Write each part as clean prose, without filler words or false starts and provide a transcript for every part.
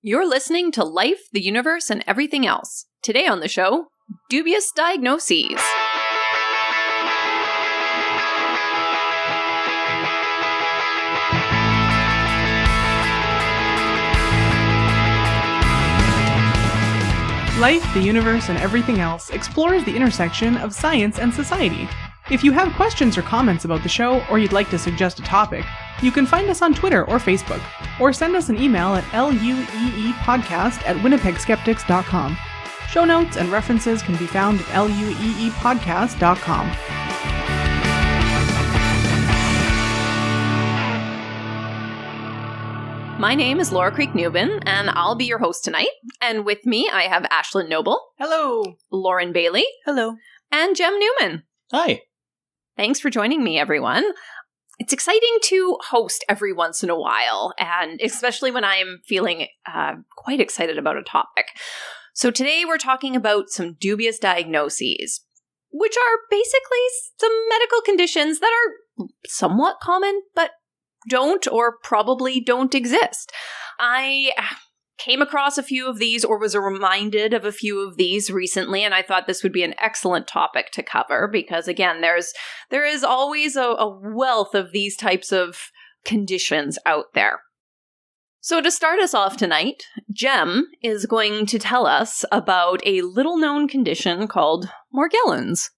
You're listening to Life, the Universe, and Everything Else. Today on the show, Dubious Diagnoses. Life, the Universe, and Everything Else explores the intersection of science and society. If you have questions or comments about the show, or you'd like to suggest a topic, you can find us on Twitter or Facebook, or send us an email at lueepodcast@winnipegskeptics.com. Show notes and references can be found at lueepodcast.com. My name is Laura Creek-Newbin, and I'll be your host tonight. And with me, I have Ashlyn Noble. Hello. Lauren Bailey. Hello. And Jem Newman. Hi. Thanks for joining me, everyone. It's exciting to host every once in a while, and especially when I'm feeling quite excited about a topic. So today we're talking about some dubious diagnoses, which are basically some medical conditions that are somewhat common, but don't or probably don't exist. I came across a few of these or was reminded of a few of these recently, and I thought this would be an excellent topic to cover because, again, there is always a wealth of these types of conditions out there. So to start us off tonight, Jem is going to tell us about a little-known condition called Morgellons.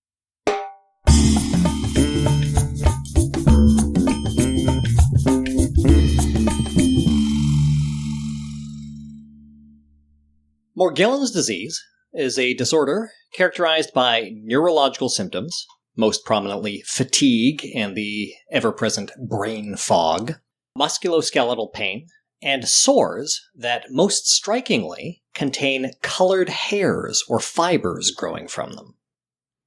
Morgellons disease is a disorder characterized by neurological symptoms, most prominently fatigue and the ever-present brain fog, musculoskeletal pain, and sores that most strikingly contain colored hairs or fibers growing from them.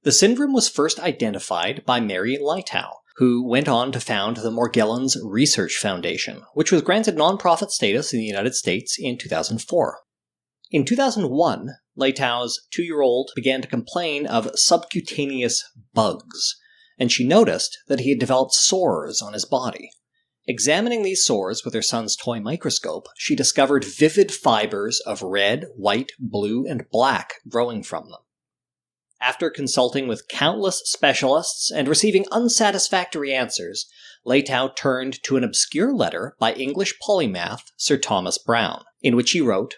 The syndrome was first identified by Mary Leitow, who went on to found the Morgellons Research Foundation, which was granted nonprofit status in the United States in 2004. In 2001, Leitow's 2-year-old began to complain of subcutaneous bugs, and she noticed that he had developed sores on his body. Examining these sores with her son's toy microscope, she discovered vivid fibers of red, white, blue, and black growing from them. After consulting with countless specialists and receiving unsatisfactory answers, Leitow turned to an obscure letter by English polymath Sir Thomas Browne, in which he wrote,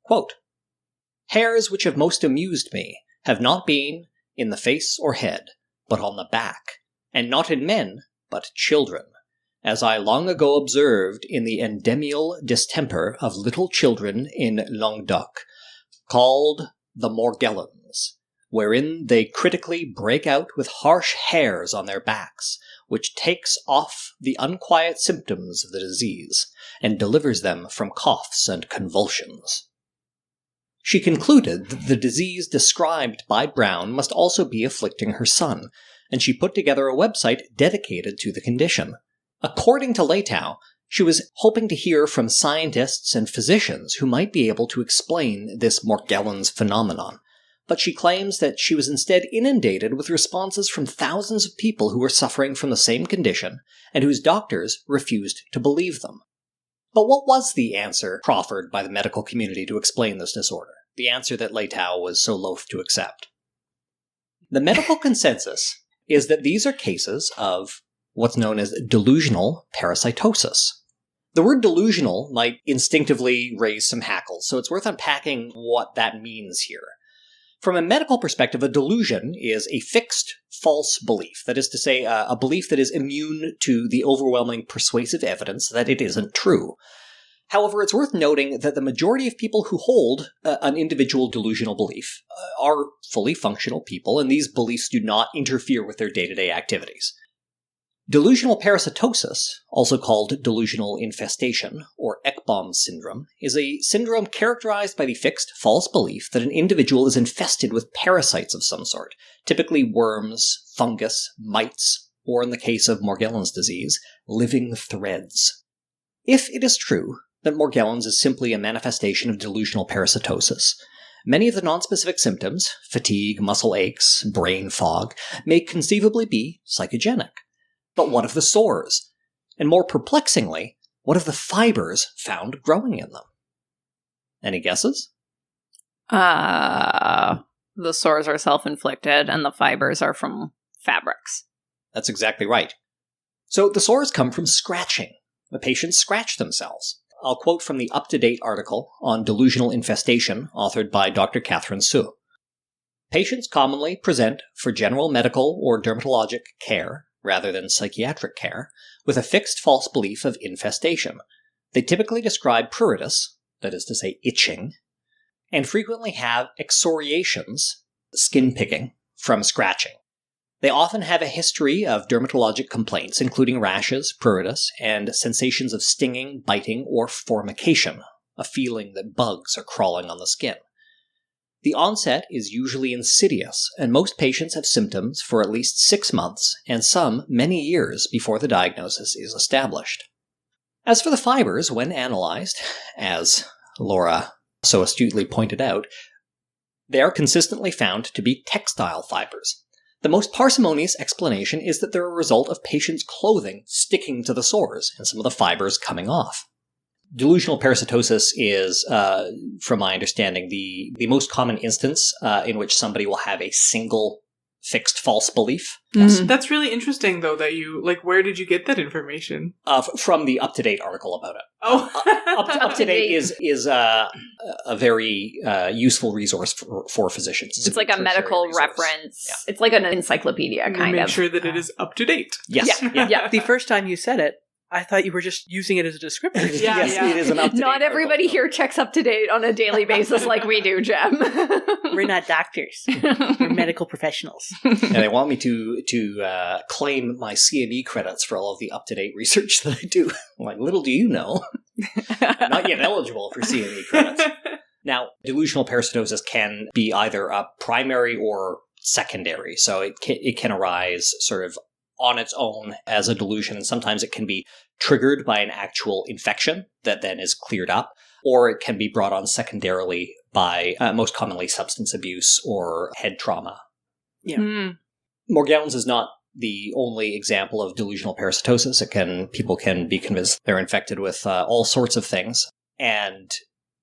quote, "Hairs which have most amused me have not been in the face or head, but on the back, and not in men, but children, as I long ago observed in the endemial distemper of little children in Languedoc, called the Morgellons, wherein they critically break out with harsh hairs on their backs, which takes off the unquiet symptoms of the disease, and delivers them from coughs and convulsions." She concluded that the disease described by Browne must also be afflicting her son, and she put together a website dedicated to the condition. According to Leitow, she was hoping to hear from scientists and physicians who might be able to explain this Morgellons phenomenon, but she claims that she was instead inundated with responses from thousands of people who were suffering from the same condition and whose doctors refused to believe them. But what was the answer proffered by the medical community to explain this disorder? The answer that Leitow was so loath to accept. The medical consensus is that these are cases of what's known as delusional parasitosis. The word delusional might instinctively raise some hackles, so it's worth unpacking what that means here. From a medical perspective, a delusion is a fixed, false belief. That is to say, a belief that is immune to the overwhelming persuasive evidence that it isn't true. However, it's worth noting that the majority of people who hold an individual delusional belief are fully functional people, and these beliefs do not interfere with their day-to-day activities. Delusional parasitosis, also called delusional infestation, or Ekbom syndrome, is a syndrome characterized by the fixed, false belief that an individual is infested with parasites of some sort, typically worms, fungus, mites, or in the case of Morgellons disease, living threads. If it is true that Morgellons is simply a manifestation of delusional parasitosis, many of the nonspecific symptoms, fatigue, muscle aches, brain fog, may conceivably be psychogenic. But what of the sores? And more perplexingly, what of the fibers found growing in them? Any guesses? The sores are self-inflicted and the fibers are from fabrics. That's exactly right. So the sores come from scratching. The patients scratch themselves. I'll quote from the up-to-date article on delusional infestation authored by Dr. Catherine Su. Patients commonly present for general medical or dermatologic care, rather than psychiatric care, with a fixed false belief of infestation. They typically describe pruritus, that is to say itching, and frequently have excoriations, skin picking, from scratching. They often have a history of dermatologic complaints, including rashes, pruritus, and sensations of stinging, biting, or formication, a feeling that bugs are crawling on the skin. The onset is usually insidious, and most patients have symptoms for at least 6 months, and some many years before the diagnosis is established. As for the fibers, when analyzed, as Laura so astutely pointed out, they are consistently found to be textile fibers. The most parsimonious explanation is that they're a result of patients' clothing sticking to the sores and some of the fibers coming off. Delusional parasitosis is, from my understanding, the most common instance in which somebody will have a single fixed false belief. Yes. That's really interesting, though, that you, where did you get that information? From the up-to-date article about it. Oh. Up-to-date is a very useful resource for physicians. It's like a medical reference. Yeah. It's like an encyclopedia, kind of. Make sure that it is up-to-date. Yes. Yeah. The first time you said it, I thought you were just using it as a description. Yes, it is an up-to-date Not everybody article. Here checks up-to-date on a daily basis like we do, Jem. We're not doctors. We're medical professionals. And they want me to claim my CME credits for all of the up-to-date research that I do. Like, little do you know, I'm not yet eligible for CME credits. Now, delusional parasitosis can be either a primary or secondary, so it can arise sort of on its own as a delusion, and sometimes it can be triggered by an actual infection that then is cleared up, or it can be brought on secondarily by, most commonly, substance abuse or head trauma. Yeah. Morgellons is not the only example of delusional parasitosis. People can be convinced they're infected with all sorts of things, and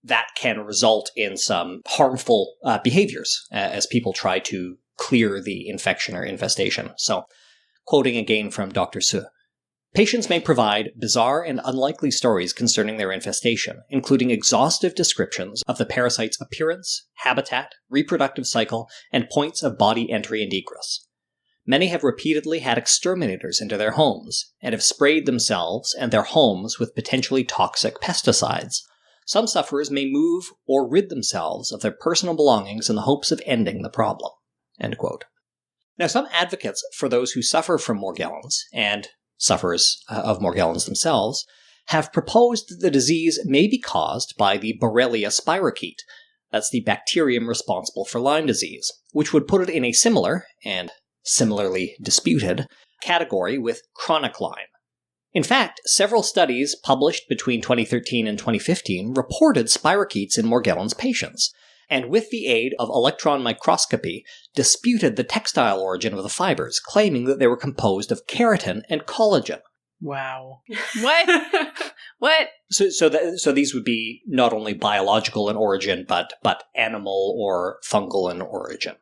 that can result in some harmful behaviors as people try to clear the infection or infestation. So, quoting again from Dr. Su, patients may provide bizarre and unlikely stories concerning their infestation, including exhaustive descriptions of the parasite's appearance, habitat, reproductive cycle, and points of body entry and egress. Many have repeatedly had exterminators into their homes, and have sprayed themselves and their homes with potentially toxic pesticides. Some sufferers may move or rid themselves of their personal belongings in the hopes of ending the problem. End quote. Now, some advocates for those who suffer from Morgellons, and sufferers of Morgellons themselves, have proposed that the disease may be caused by the Borrelia spirochete. That's the bacterium responsible for Lyme disease, which would put it in a similar, and similarly disputed, category with chronic Lyme. In fact, several studies published between 2013 and 2015 reported spirochetes in Morgellons patients, and with the aid of electron microscopy, disputed the textile origin of the fibers, claiming that they were composed of keratin and collagen. Wow. What? So these would be not only biological in origin, but animal or fungal in origin.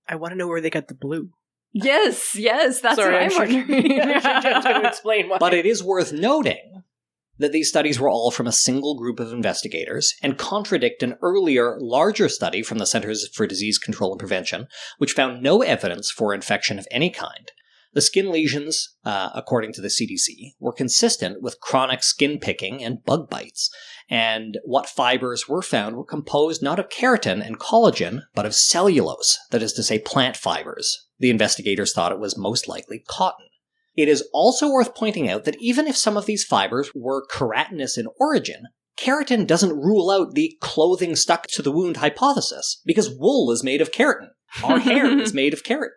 I want to know where they got the blue. Yes, that's Sorry, what I'm wondering. I'm sure Jim's going to explain why. But it is worth noting that these studies were all from a single group of investigators and contradict an earlier, larger study from the Centers for Disease Control and Prevention, which found no evidence for infection of any kind. The skin lesions, according to the CDC, were consistent with chronic skin picking and bug bites, and what fibers were found were composed not of keratin and collagen, but of cellulose, that is to say plant fibers. The investigators thought it was most likely cotton. It is also worth pointing out that even if some of these fibers were keratinous in origin, keratin doesn't rule out the clothing stuck to the wound hypothesis, because wool is made of keratin. Our hair is made of keratin.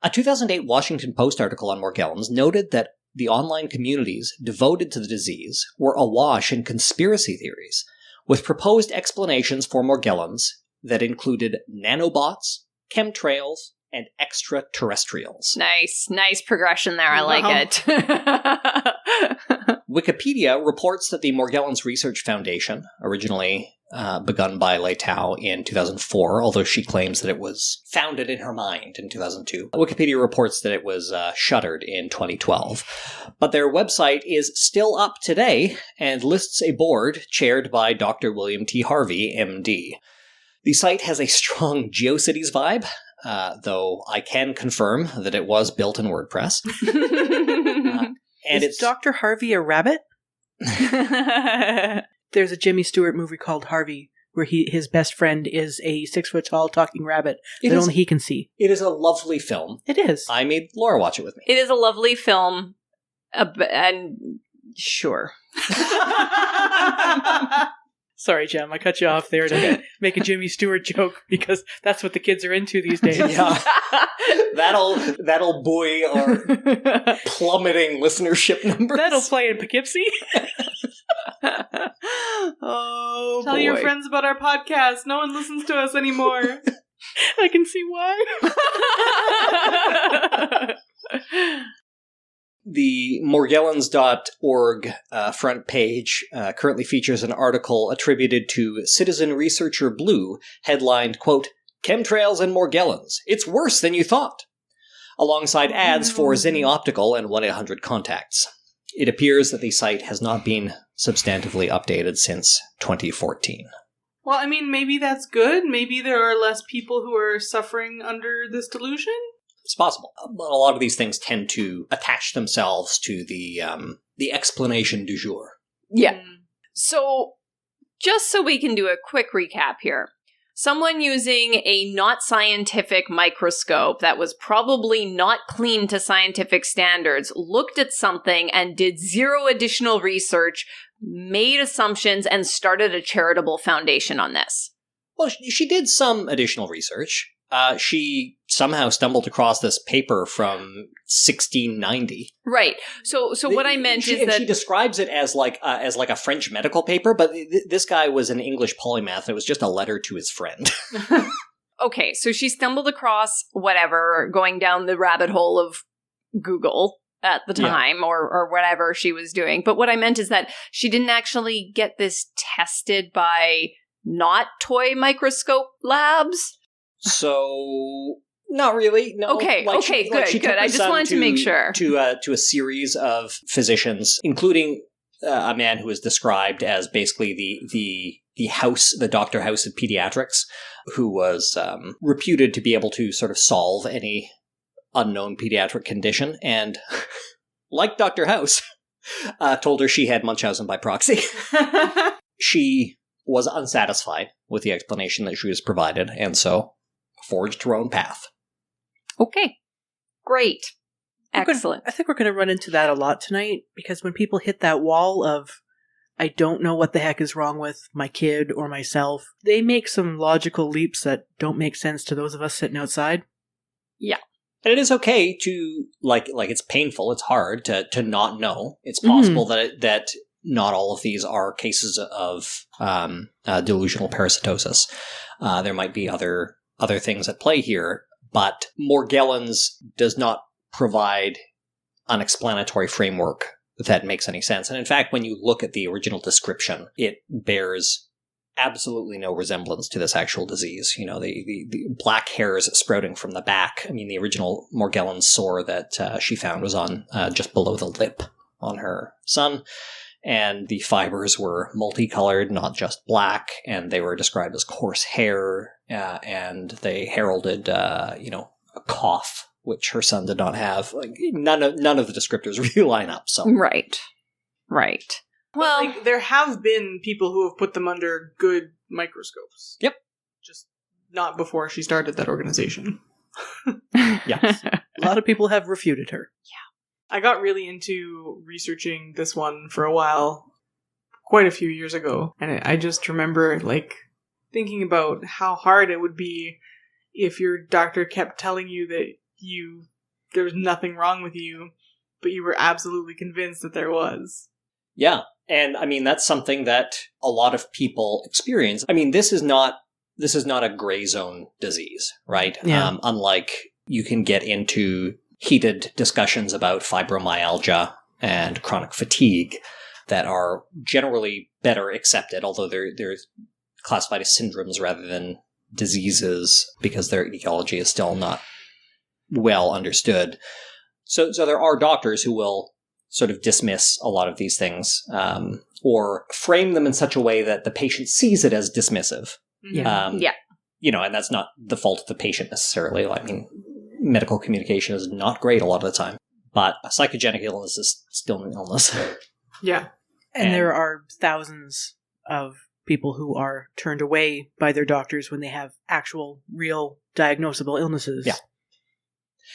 A 2008 Washington Post article on Morgellons noted that the online communities devoted to the disease were awash in conspiracy theories, with proposed explanations for Morgellons that included nanobots, chemtrails, and extraterrestrials. Nice progression there. I like it. Wikipedia reports that the Morgellons Research Foundation, originally begun by Leitao in 2004, although she claims that it was founded in her mind in 2002. Wikipedia reports that it was shuttered in 2012. But their website is still up today and lists a board chaired by Dr. William T. Harvey, MD. The site has a strong GeoCities vibe, though I can confirm that it was built in WordPress. And Is Dr. Harvey a rabbit? There's a Jimmy Stewart movie called Harvey, where his best friend is a 6-foot-tall talking rabbit that only he can see. It is a lovely film. It is. I made Laura watch it with me. It is a lovely film, and sure. Sorry, Jem, I cut you off there to make a Jimmy Stewart joke, because that's what the kids are into these days. Yeah. That'll buoy our plummeting listenership numbers. That'll play in Poughkeepsie. Oh, Tell your friends about our podcast. No one listens to us anymore. I can see why. The Morgellons.org front page currently features an article attributed to Citizen Researcher Blue, headlined, quote, "Chemtrails and Morgellons. It's worse than you thought," alongside ads for Zinni Optical and 1-800-CONTACTS. It appears that the site has not been substantively updated since 2014. Well, I mean, maybe that's good. Maybe there are less people who are suffering under this delusion. It's possible. But a lot of these things tend to attach themselves to the explanation du jour. Yeah. So, just so we can do a quick recap here. Someone using a not scientific microscope that was probably not clean to scientific standards looked at something and did zero additional research, made assumptions, and started a charitable foundation on this. Well, she did some additional research. She somehow stumbled across this paper from 1690. Right. So what I meant is that she describes it as like a French medical paper, but this guy was an English polymath. It was just a letter to his friend. Okay, so she stumbled across whatever, going down the rabbit hole of Google at the time, or whatever she was doing. But what I meant is that she didn't actually get this tested by not toy microscope labs. So, not really. No. Okay, good. I just wanted to make sure. To a series of physicians, including a man who is described as basically the Dr. House of Pediatrics, who was reputed to be able to sort of solve any unknown pediatric condition, and like Dr. House, told her she had Munchausen by proxy. She was unsatisfied with the explanation that she was provided, and so forged her own path. Okay. Great. Excellent. I think we're going to run into that a lot tonight, because when people hit that wall of, I don't know what the heck is wrong with my kid or myself, they make some logical leaps that don't make sense to those of us sitting outside. Yeah. And it is okay to, like it's painful, it's hard to not know. It's possible that not all of these are cases of delusional parasitosis. There might be other things at play here, but Morgellons does not provide an explanatory framework that makes any sense. And in fact, when you look at the original description, it bears absolutely no resemblance to this actual disease. You know, the black hairs sprouting from the back. I mean, the original Morgellons sore that she found was on just below the lip on her son. And the fibers were multicolored, not just black, and they were described as coarse hair, and they heralded, a cough, which her son did not have. Like, none of the descriptors really line up. So Right. Well, Like, there have been people who have put them under good microscopes. Yep. Just not before she started that organization. yes. A lot of people have refuted her. I got really into researching this one for a while, quite a few years ago, and I just remember, like, thinking about how hard it would be if your doctor kept telling you that there was nothing wrong with you, but you were absolutely convinced that there was. Yeah. And I mean, that's something that a lot of people experience. I mean, this is not a gray zone disease, right? Yeah. Unlike you can get into heated discussions about fibromyalgia and chronic fatigue. that are generally better accepted, although they're classified as syndromes rather than diseases because their etiology is still not well understood. So there are doctors who will sort of dismiss a lot of these things, or frame them in such a way that the patient sees it as dismissive. Yeah. And that's not the fault of the patient necessarily. I mean, medical communication is not great a lot of the time, but a psychogenic illness is still an illness. Yeah. And there are thousands of people who are turned away by their doctors when they have actual, real, diagnosable illnesses. Yeah.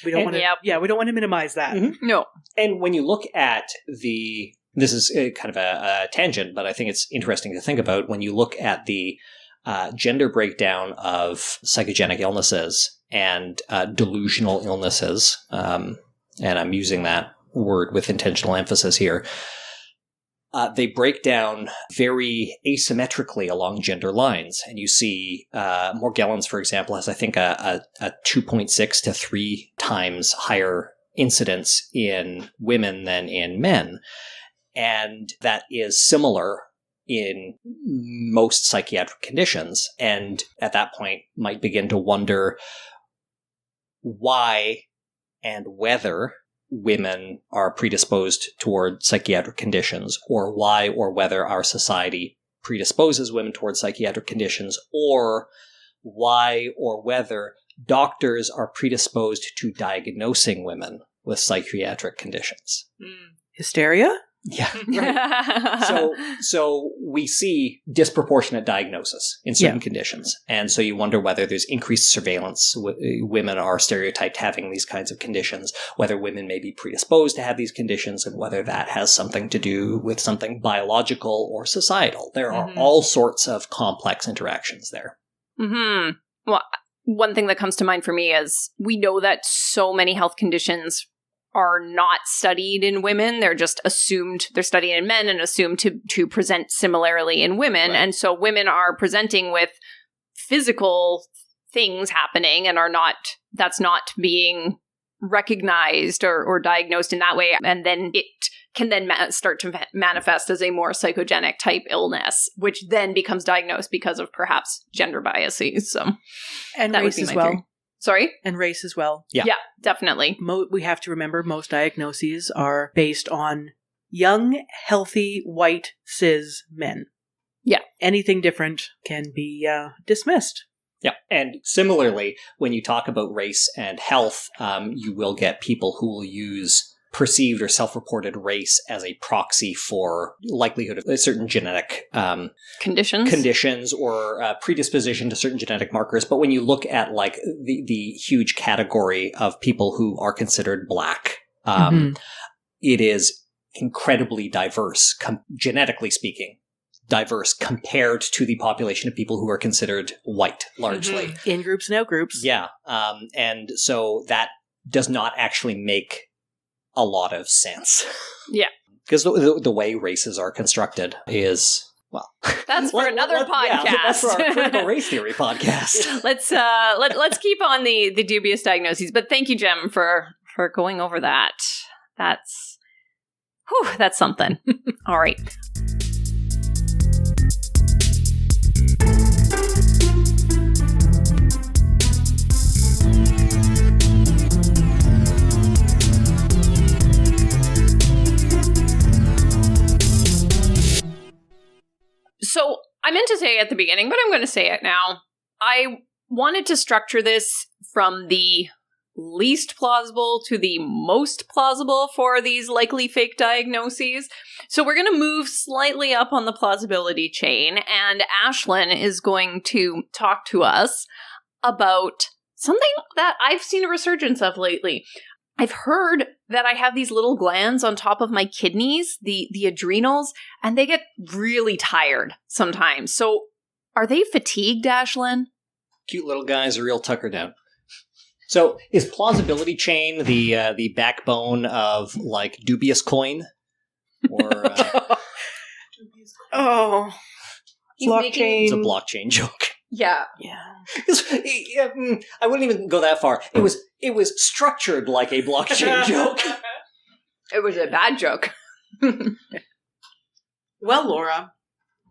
We don't want to. We don't want to minimize that. Mm-hmm. No. And when you look at this is kind of a tangent, but I think it's interesting to think about when you look at the gender breakdown of psychogenic illnesses and delusional illnesses, and I'm using that word with intentional emphasis here. They break down very asymmetrically along gender lines. And you see Morgellons, for example, has, I think, a 2.6 to 3 times higher incidence in women than in men. And that is similar in most psychiatric conditions. And at that point, might begin to wonder why and whether women are predisposed toward psychiatric conditions, or why or whether our society predisposes women toward psychiatric conditions, or why or whether doctors are predisposed to diagnosing women with psychiatric conditions. Hysteria? Yeah, right. So we see disproportionate diagnosis in certain conditions. And so you wonder whether there's increased surveillance. Women are stereotyped having these kinds of conditions, whether women may be predisposed to have these conditions, and whether that has something to do with something biological or societal. There are all sorts of complex interactions there. Mm-hmm. Well, one thing that comes to mind for me is we know that so many health conditions are not studied in women. They're just assumed, they're studied in men and assumed to present similarly in women. Right. And so women are presenting with physical things happening and that's not being recognized or diagnosed in that way. And then it can then start to manifest as a more psychogenic type illness, which then becomes diagnosed because of perhaps gender biases. So, and that race as well. Theory. Sorry? And race as well. Yeah, definitely. We have to remember most diagnoses are based on young, healthy, white, cis men. Yeah. Anything different can be dismissed. Yeah. And similarly, when you talk about race and health, you will get people who will use perceived or self-reported race as a proxy for likelihood of certain genetic conditions or predisposition to certain genetic markers. But when you look at like the huge category of people who are considered Black, it is incredibly diverse, genetically speaking, diverse compared to the population of people who are considered white, largely. In groups and out groups. Yeah. And so that does not actually make a lot of sense. Yeah. Because the way races are constructed is, well... That's for another podcast. Yeah, that's for our critical race theory podcast. Let's keep on the dubious diagnoses. But thank you, Jem, for going over that. That's something. All right. So I meant to say it at the beginning, but I'm going to say it now. I wanted to structure this from the least plausible to the most plausible for these likely fake diagnoses. So we're going to move slightly up on the plausibility chain, and Ashlyn is going to talk to us about something that I've seen a resurgence of lately. I've heard that I have these little glands on top of my kidneys, the adrenals, and they get really tired sometimes. So are they fatigued, Ashlyn? Cute little guys, a real tucker down. So is plausibility chain the backbone of like Dubious coin? Or blockchain. It's a blockchain joke. Yeah. I wouldn't even go that far. It was structured like a blockchain joke. It was a bad joke. Well, Laura,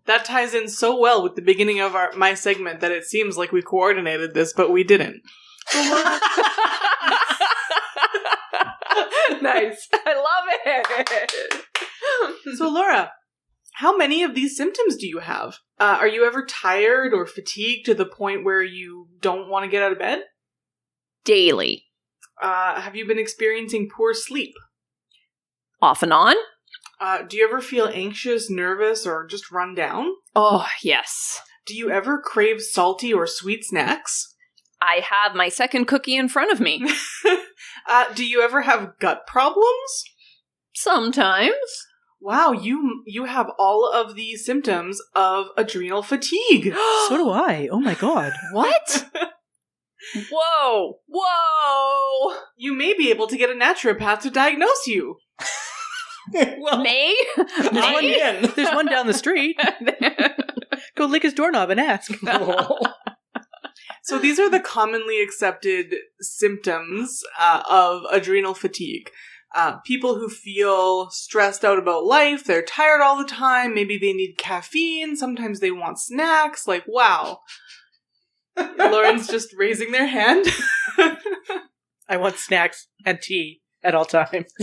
that ties in so well with the beginning of my segment that it seems like we coordinated this, but we didn't. Nice. I love it. So, Laura, how many of these symptoms do you have? Are you ever tired or fatigued to the point where you don't want to get out of bed? Daily. Have you been experiencing poor sleep? Off and on? Do you ever feel anxious, nervous, or just run down? Oh, yes. Do you ever crave salty or sweet snacks? I have my second cookie in front of me. Do you ever have gut problems? Sometimes. Wow, you have all of the symptoms of adrenal fatigue. So do I. Oh my god. What? Whoa. Whoa. You may be able to get a naturopath to diagnose you. Well, May? There's one down the street. Go lick his doorknob and ask. So these are the commonly accepted symptoms of adrenal fatigue. People who feel stressed out about life, they're tired all the time, maybe they need caffeine, sometimes they want snacks, like, wow. Lauren's just raising their hand. I want snacks and tea at all times.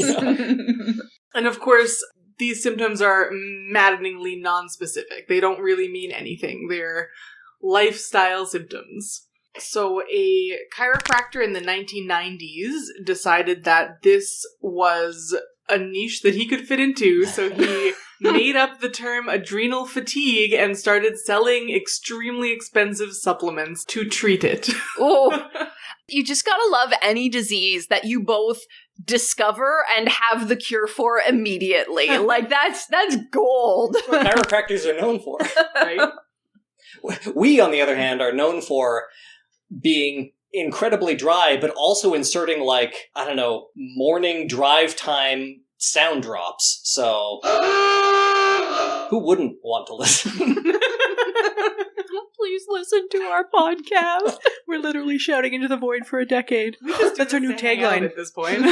And of course, these symptoms are maddeningly non-specific. They don't really mean anything. They're lifestyle symptoms. So a chiropractor in the 1990s decided that this was a niche that he could fit into, so he made up the term adrenal fatigue and started selling extremely expensive supplements to treat it. Oh, you just gotta love any disease that you both discover and have the cure for immediately. Like, that's gold. what chiropractors are known for. Right? We, on the other hand, are known for being incredibly dry, but also inserting, like, I don't know, morning drive time sound drops. So, who wouldn't want to listen? Please listen to our podcast. We're literally shouting into the void for a decade. That's our new tagline at this point.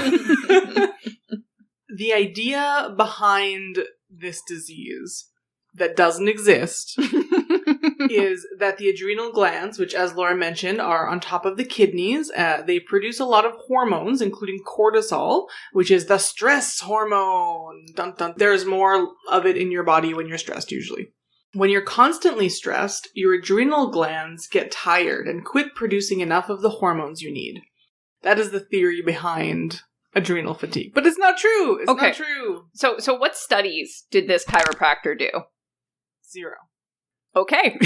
The idea behind this disease that doesn't exist is that the adrenal glands, which, as Laura mentioned, are on top of the kidneys, they produce a lot of hormones, including cortisol, which is the stress hormone. Dun, dun. There's more of it in your body when you're stressed, usually. When you're constantly stressed, your adrenal glands get tired and quit producing enough of the hormones you need. That is the theory behind adrenal fatigue. But it's not true! It's not true! So what studies did this chiropractor do? 0. Okay.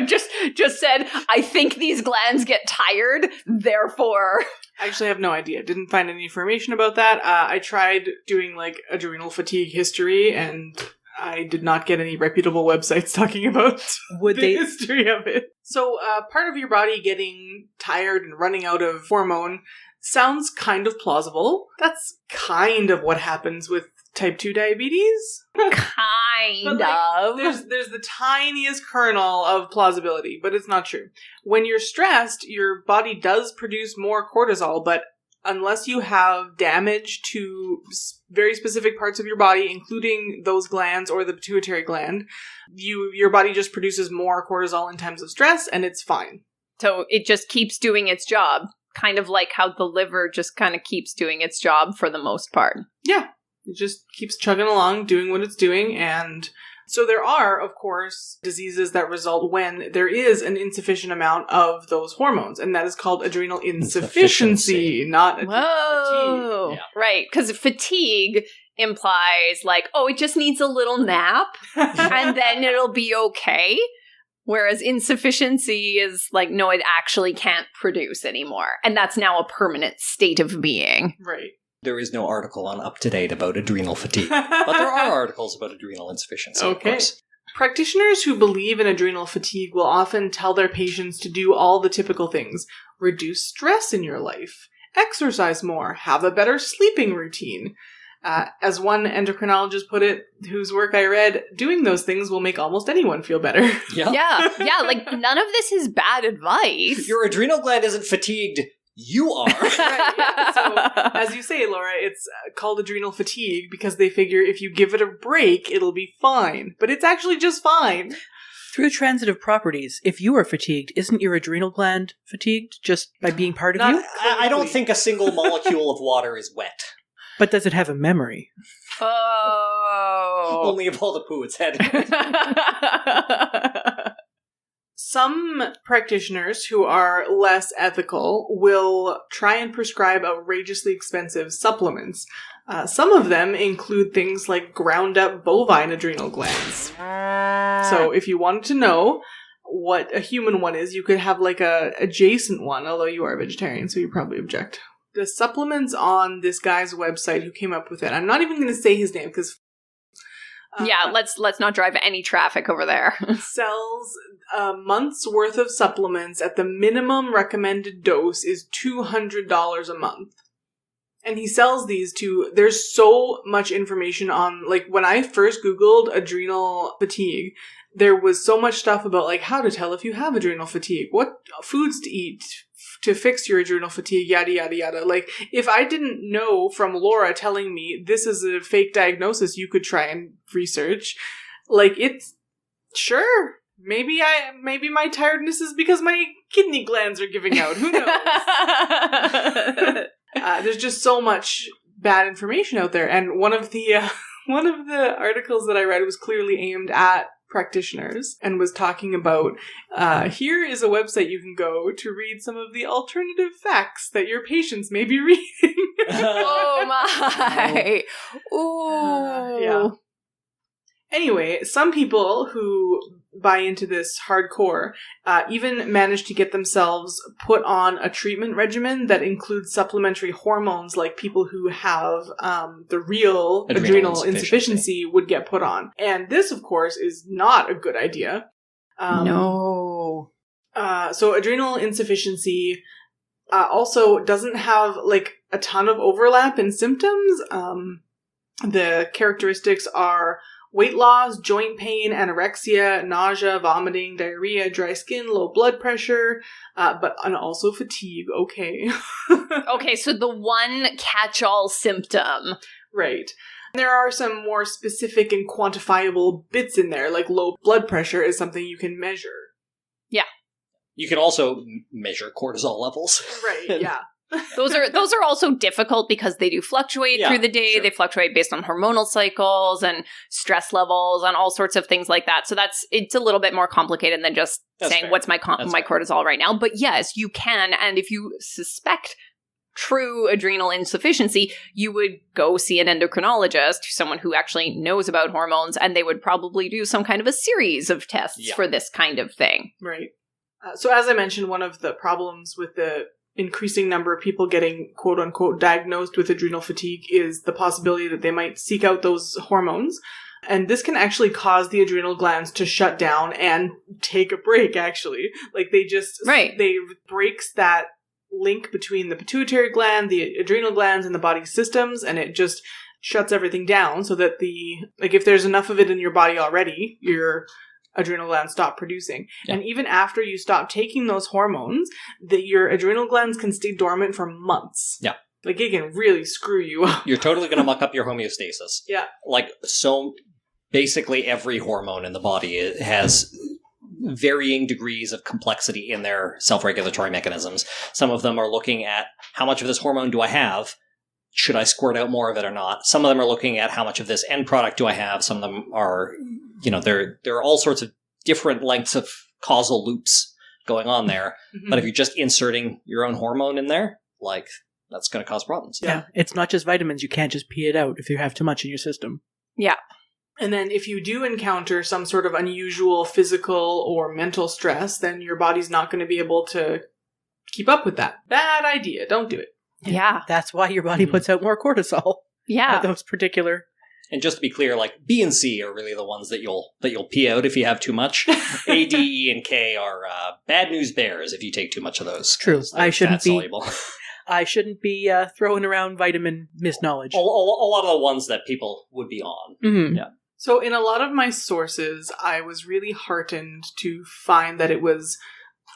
just said, I think these glands get tired, therefore... I actually have no idea. Didn't find any information about that. I tried doing, like, adrenal fatigue history, and I did not get any reputable websites talking about the history of it. So, part of your body getting tired and running out of hormone sounds kind of plausible. That's kind of what happens with type 2 diabetes. Kind of. There's the tiniest kernel of plausibility, but it's not true. When you're stressed, your body does produce more cortisol, but unless you have damage to very specific parts of your body, including those glands or the pituitary gland, your body just produces more cortisol in times of stress, and it's fine. So it just keeps doing its job, kind of like how the liver just kind of keeps doing its job for the most part. Yeah. It just keeps chugging along, doing what it's doing, and so there are, of course, diseases that result when there is an insufficient amount of those hormones, and that is called adrenal insufficiency, not adrenal fatigue. Yeah. Right, because fatigue implies, like, oh, it just needs a little nap, and then it'll be okay, whereas insufficiency is like, no, it actually can't produce anymore, and that's now a permanent state of being. Right. There is no article on UpToDate about adrenal fatigue, but there are articles about adrenal insufficiency, of course. Practitioners who believe in adrenal fatigue will often tell their patients to do all the typical things. Reduce stress in your life. Exercise more. Have a better sleeping routine. As one endocrinologist put it, whose work I read, doing those things will make almost anyone feel better. Yeah, like none of this is bad advice. Your adrenal gland isn't fatigued You are. Right, yeah. So, as you say, Laura, it's called adrenal fatigue because they figure if you give it a break, it'll be fine. But it's actually just fine. Through transitive properties, if you are fatigued, isn't your adrenal gland fatigued just by being part of you? I don't think a single molecule of water is wet. But does it have a memory? Oh. Only of all the poo it's had. Some practitioners who are less ethical will try and prescribe outrageously expensive supplements. Some of them include things like ground up bovine adrenal glands. So if you wanted to know what a human one is, you could have like a adjacent one, although you are a vegetarian, so you probably object. The supplements on this guy's website who came up with it, I'm not even going to say his name because yeah, let's not drive any traffic over there. sells a month's worth of supplements at the minimum recommended dose is $200 a month. And he sells these to, there's so much information on, like, when I first Googled adrenal fatigue, there was so much stuff about, like, how to tell if you have adrenal fatigue, what foods to eat to fix your adrenal fatigue, yada, yada, yada. Like, if I didn't know from Laura telling me this is a fake diagnosis you could try and research, like, it's, sure, maybe my tiredness is because my kidney glands are giving out. Who knows? There's just so much bad information out there, and one of the articles that I read was clearly aimed at practitioners and was talking about here is a website you can go to read some of the alternative facts that your patients may be reading. Oh my! Ooh. Yeah. Anyway, some people who buy into this hardcore even manage to get themselves put on a treatment regimen that includes supplementary hormones like people who have the real adrenal insufficiency would get put on. And this, of course, is not a good idea. No. So adrenal insufficiency also doesn't have like a ton of overlap in symptoms. The characteristics are weight loss, joint pain, anorexia, nausea, vomiting, diarrhea, dry skin, low blood pressure, and also fatigue. Okay. Okay, so the one catch-all symptom. Right. There are some more specific and quantifiable bits in there, like low blood pressure is something you can measure. Yeah. You can also measure cortisol levels. Right, yeah. Those are also difficult because they do fluctuate through the day. Sure. They fluctuate based on hormonal cycles and stress levels and all sorts of things like that. So it's a little bit more complicated than just saying, what's my cortisol right now? But yes, you can. And if you suspect true adrenal insufficiency, you would go see an endocrinologist, someone who actually knows about hormones, and they would probably do some kind of a series of tests for this kind of thing. Right. So as I mentioned, one of the problems with the increasing number of people getting quote-unquote diagnosed with adrenal fatigue is the possibility that they might seek out those hormones. And this can actually cause the adrenal glands to shut down and take a break, actually. Like they breaks that link between the pituitary gland, the adrenal glands, and the body's systems, and it just shuts everything down so that if there's enough of it in your body already, your adrenal glands stop producing. Yeah. And even after you stop taking those hormones, your adrenal glands can stay dormant for months. Yeah. Like, it can really screw you up. You're totally going to muck up your homeostasis. Yeah. Like, so basically every hormone in the body has varying degrees of complexity in their self-regulatory mechanisms. Some of them are looking at how much of this hormone do I have? Should I squirt out more of it or not? Some of them are looking at how much of this end product do I have? Some of them are, there are all sorts of different lengths of causal loops going on there. Mm-hmm. But if you're just inserting your own hormone in there, like, that's going to cause problems. Yeah. It's not just vitamins. You can't just pee it out if you have too much in your system. Yeah. And then if you do encounter some sort of unusual physical or mental stress, then your body's not going to be able to keep up with that. Bad idea. Don't do it. Yeah. That's why your body puts out more cortisol. Yeah. Those particular. And just to be clear, like B and C are really the ones that you'll pee out if you have too much. A, D, E, and K are bad news bears if you take too much of those. True. I shouldn't be throwing around vitamin misknowledge. A lot of the ones that people would be on. Mm-hmm. Yeah. So in a lot of my sources, I was really heartened to find that it was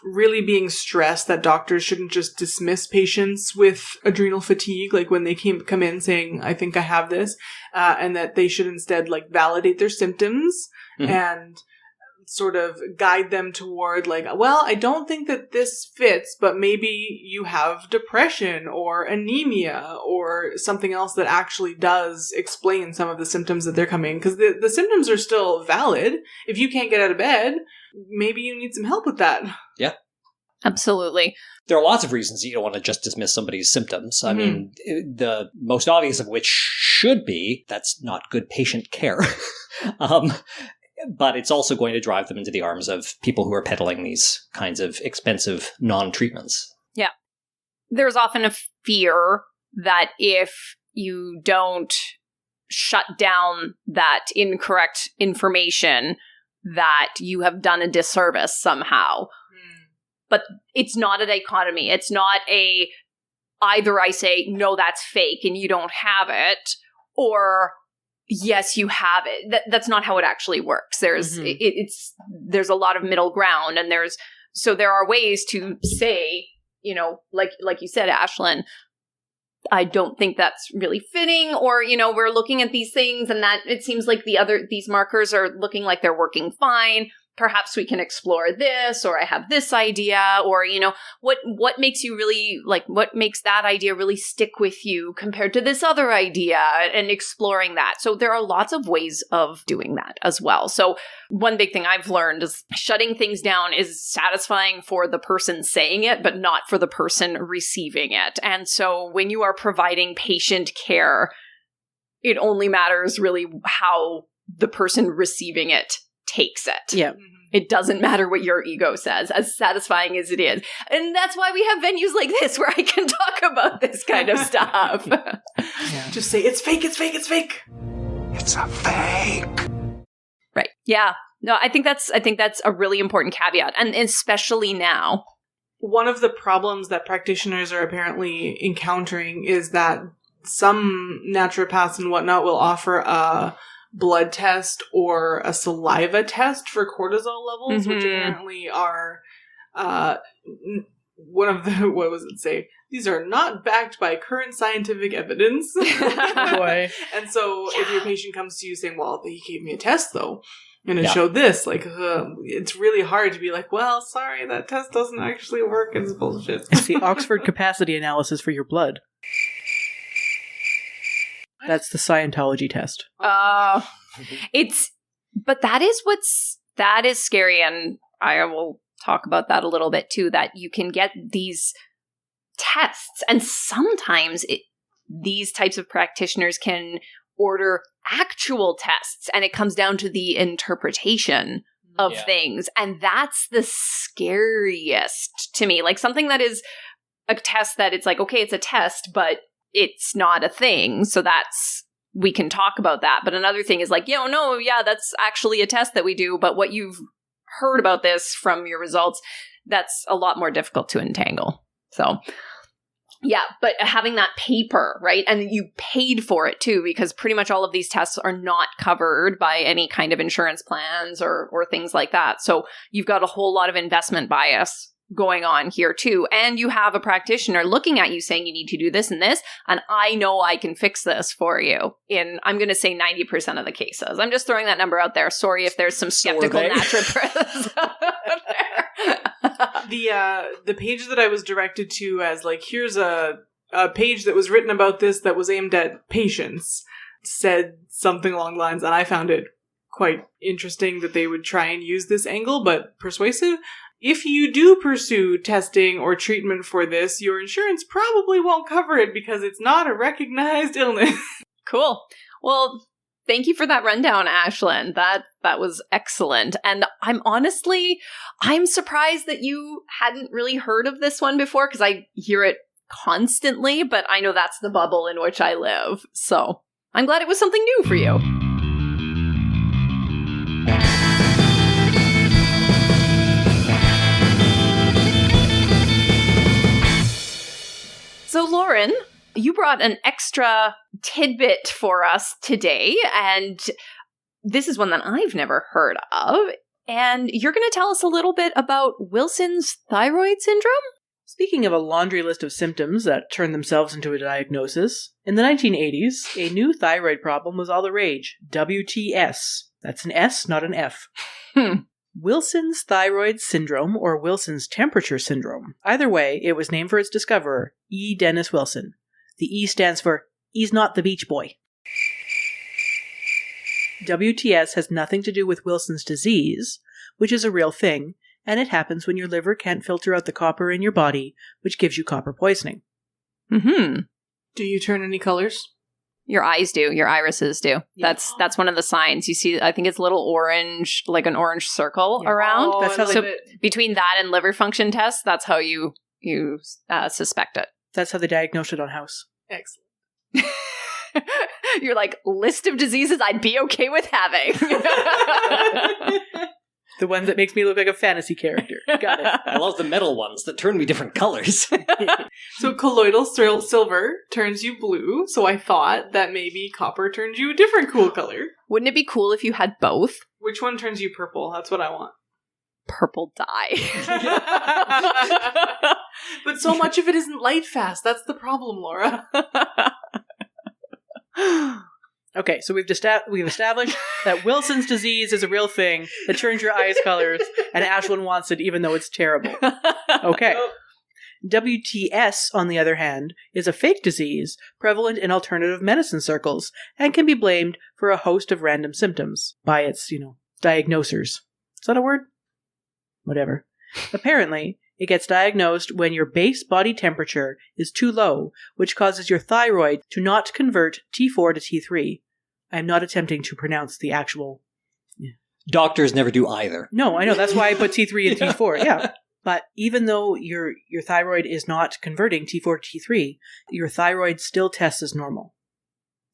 really being stressed that doctors shouldn't just dismiss patients with adrenal fatigue, like when they come in saying, I think I have this, and that they should instead like validate their symptoms and sort of guide them toward like, well, I don't think that this fits, but maybe you have depression or anemia or something else that actually does explain some of the symptoms that they're coming. Because the symptoms are still valid. If you can't get out of bed, maybe you need some help with that. Yeah. Absolutely. There are lots of reasons you don't want to just dismiss somebody's symptoms. I mean, the most obvious of which should be that's not good patient care. But it's also going to drive them into the arms of people who are peddling these kinds of expensive non-treatments. Yeah. There's often a fear that if you don't shut down that incorrect information, that you have done a disservice somehow. But it's not a dichotomy. It's not a either I say, no, that's fake and you don't have it, or yes, you have it. That's not how it actually works. There's there's a lot of middle ground, and there are ways to say, you know, like you said, Ashlyn, I don't think that's really fitting, or, you know, we're looking at these things and that it seems like these markers are looking like they're working fine. Perhaps we can explore this, or I have this idea, or, you know, what makes you really, like, what makes that idea really stick with you compared to this other idea, and exploring that. So there are lots of ways of doing that as well. So one big thing I've learned is shutting things down is satisfying for the person saying it, but not for the person receiving it. And so when you are providing patient care, it only matters really how the person receiving it takes it. Yeah. It doesn't matter what your ego says, as satisfying as it is. And that's why we have venues like this where I can talk about this kind of stuff. Yeah. Just say, it's fake, it's fake, it's fake. It's a fake. Right. Yeah. No, I think that's a really important caveat, and especially now. One of the problems that practitioners are apparently encountering is that some naturopaths and whatnot will offer a blood test or a saliva test for cortisol levels, which apparently are one of the, what was it say? These are not backed by current scientific evidence. Boy. And so if your patient comes to you saying, well, he gave me a test though, and it showed this, like, it's really hard to be like, well, sorry, that test doesn't actually work. It's bullshit. It's the Oxford capacity analysis for your blood. That's the Scientology test. But that is scary, and I will talk about that a little bit too, that you can get these tests, and sometimes these types of practitioners can order actual tests, and it comes down to the interpretation of things, and that's the scariest to me. Like, something that is a test that it's like, okay, it's a test, but it's not a thing, so we can talk about that. But another thing is like, that's actually a test that we do, but what you've heard about this from your results, that's a lot more difficult to entangle. So, yeah, but having that paper, right? And you paid for it too, because pretty much all of these tests are not covered by any kind of insurance plans or things like that. So you've got a whole lot of investment bias going on here too. And you have a practitioner looking at you saying you need to do this and this, and I know I can fix this for you in, I'm going to say 90% of the cases. I'm just throwing that number out there. Sorry if there's some skeptical naturopaths out there. The page that I was directed to as like, here's a page that was written about this that was aimed at patients, said something along the lines, and I found it quite interesting that they would try and use this angle, but persuasive. If you do pursue testing or treatment for this, your insurance probably won't cover it because it's not a recognized illness. Cool. Well, thank you for that rundown, Ashlyn. That was excellent. And I'm surprised that you hadn't really heard of this one before, because I hear it constantly, but I know that's the bubble in which I live. So I'm glad it was something new for you. So, Lauren, you brought an extra tidbit for us today, and this is one that I've never heard of. And you're going to tell us a little bit about Wilson's thyroid syndrome? Speaking of a laundry list of symptoms that turn themselves into a diagnosis, in the 1980s, a new thyroid problem was all the rage. WTS. That's an S, not an F. Wilson's Thyroid Syndrome, or Wilson's Temperature Syndrome. Either way, it was named for its discoverer, E. Dennis Wilson. The E stands for, he's not the beach boy. WTS has nothing to do with Wilson's disease, which is a real thing, and it happens when your liver can't filter out the copper in your body, which gives you copper poisoning. Mm-hmm. Do you turn any colors? Your eyes do. Your irises do. Yeah. That's one of the signs. You see, I think it's a little orange, like an orange circle around. Oh, That's how so Between that and liver function tests, that's how you suspect it. That's how they diagnosed it on House. excellent. You're like, list of diseases I'd be okay with having. The one that makes me look like a fantasy character. Got it. I love the metal ones that turn me different colors. So colloidal silver turns you blue, so I thought that maybe copper turns you a different cool color. Wouldn't it be cool if you had both? Which one turns you purple? That's what I want. Purple dye. But so much of it isn't light fast. That's the problem, Laura. Okay, so we've established that Wilson's disease is a real thing that turns your eyes colors, and Ashlyn wants it even though it's terrible. Okay. WTS, on the other hand, is a fake disease prevalent in alternative medicine circles and can be blamed for a host of random symptoms by its, diagnosers. Is that a word? Whatever. Apparently, it gets diagnosed when your base body temperature is too low, which causes your thyroid to not convert T4 to T3. I'm not attempting to pronounce the actual... Doctors never do either. No, I know. That's why I put T3 and T4. Yeah. But even though your thyroid is not converting T4 to T3, your thyroid still tests as normal.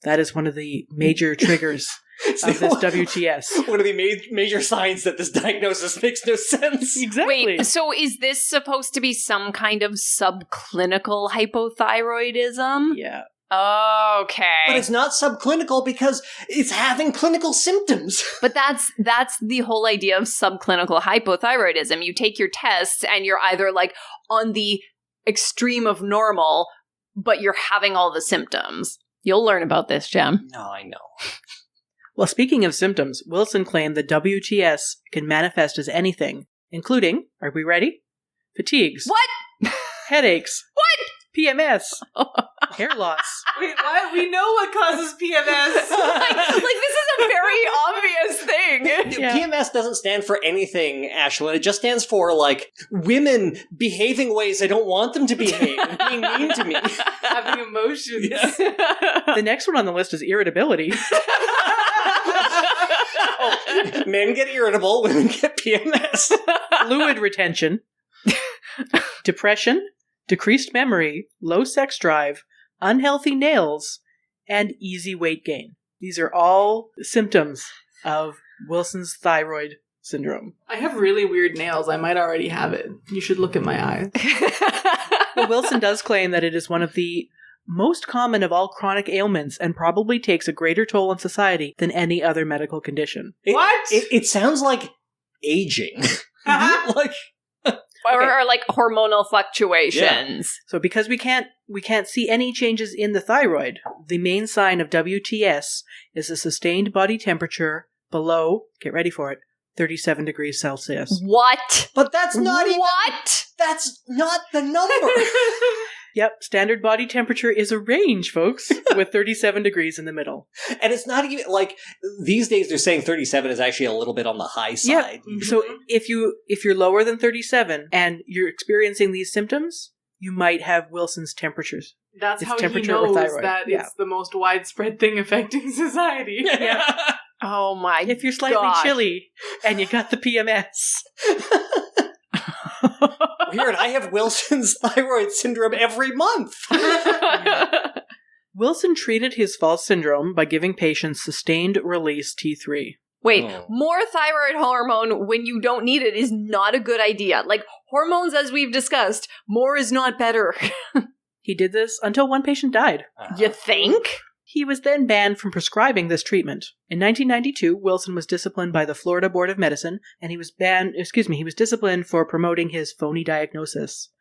That is one of the major triggers of this WTS. One of the major signs that this diagnosis makes no sense. Exactly. Wait, so is this supposed to be some kind of subclinical hypothyroidism? Yeah. Okay. But it's not subclinical because it's having clinical symptoms. But that's the whole idea of subclinical hypothyroidism. You take your tests and you're either like on the extreme of normal, but you're having all the symptoms. You'll learn about this, Jem. No, I know. Well, speaking of symptoms, Wilson claimed that WTS can manifest as anything, including, are we ready? Fatigues. What? Headaches. What? PMS. Hair loss. Wait, what? We know what causes PMS. like this is a very obvious thing. Yeah. PMS doesn't stand for anything, Ashlyn. It just stands for, women behaving ways I don't want them to behave and being mean to me. Having emotions. The next one on the list is irritability. Men get irritable, women get PMS. Fluid retention. Depression. Decreased memory. Low sex drive. Unhealthy nails. And easy weight gain. These are all symptoms of Wilson's thyroid syndrome. I have really weird nails. I might already have it. You should look at my eyes. Well, Wilson does claim that it is one of the most common of all chronic ailments and probably takes a greater toll on society than any other medical condition. What? It sounds like aging. Or like hormonal fluctuations. So because we can't see any changes in the thyroid, the main sign of WTS is a sustained body temperature below, get ready for it, 37 degrees Celsius. What? But that's not even... What? That's not the number. Yep, standard body temperature is a range, folks, with 37 degrees in the middle. And it's not even, these days they're saying 37 is actually a little bit on the high side. Yeah. So if you're lower than 37 and you're experiencing these symptoms, you might have Wilson's temperatures. That's It's how he temperature or knows thyroid. that Yeah. it's the most widespread thing affecting society. Yeah. Oh my If you're slightly gosh. chilly and you got the PMS. Weird, I have Wilson's thyroid syndrome every month. Wilson treated his false syndrome by giving patients sustained release T3. Wait, Oh. more thyroid hormone when you don't need it is not a good idea. Like hormones, as we've discussed, more is not better. He did this until one patient died. You think? He was then banned from prescribing this treatment. In 1992, Wilson was disciplined by the Florida Board of Medicine, and he was disciplined for promoting his phony diagnosis.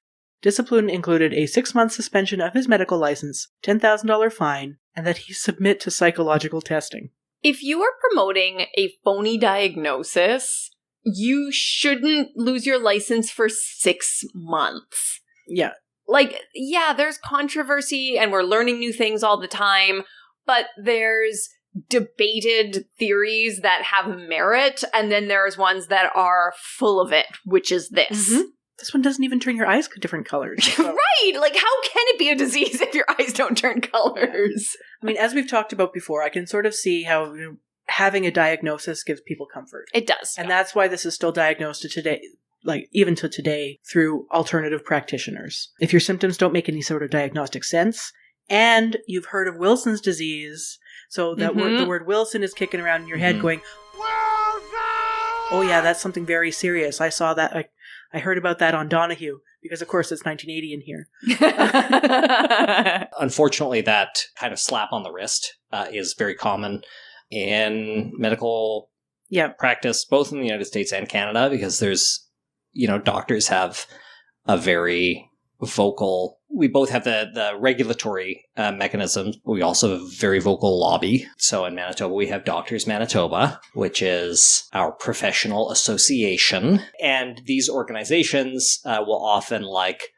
Discipline included a 6-month suspension of his medical license, $10,000 fine, and that he submit to psychological testing. If you are promoting a phony diagnosis, you shouldn't lose your license for 6 months. Yeah. Like, yeah, there's controversy and we're learning new things all the time, but there's debated theories that have merit, and then there's ones that are full of it, which is this. Mm-hmm. This one doesn't even turn your eyes different colors. So. Right! Like, how can it be a disease if your eyes don't turn colors? I mean, as we've talked about before, I can sort of see how having a diagnosis gives people comfort. It does. And that's why this is still diagnosed to today, like even to today, through alternative practitioners. If your symptoms don't make any sort of diagnostic sense, and you've heard of Wilson's disease, so that the word Wilson is kicking around in your head going, oh yeah, that's something very serious. I saw that. I heard about that on Donahue, because of course it's 1980 in here. Unfortunately, that kind of slap on the wrist is very common in medical practice, both in the United States and Canada, because there's, doctors have a very vocal, we both have the regulatory mechanisms, but we also have a very vocal lobby. So in Manitoba, we have Doctors Manitoba, which is our professional association. And these organizations will often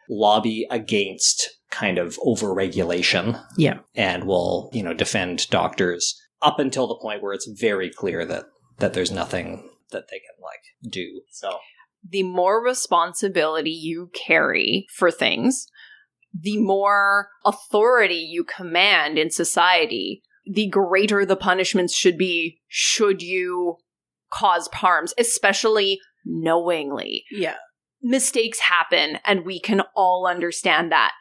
lobby against kind of overregulation. Yeah. And will, defend doctors up until the point where it's very clear that there's nothing that they can do. So the more responsibility you carry for things, the more authority you command in society, the greater the punishments should be should you cause harms, especially knowingly. Yeah. Mistakes happen, and we can all understand that.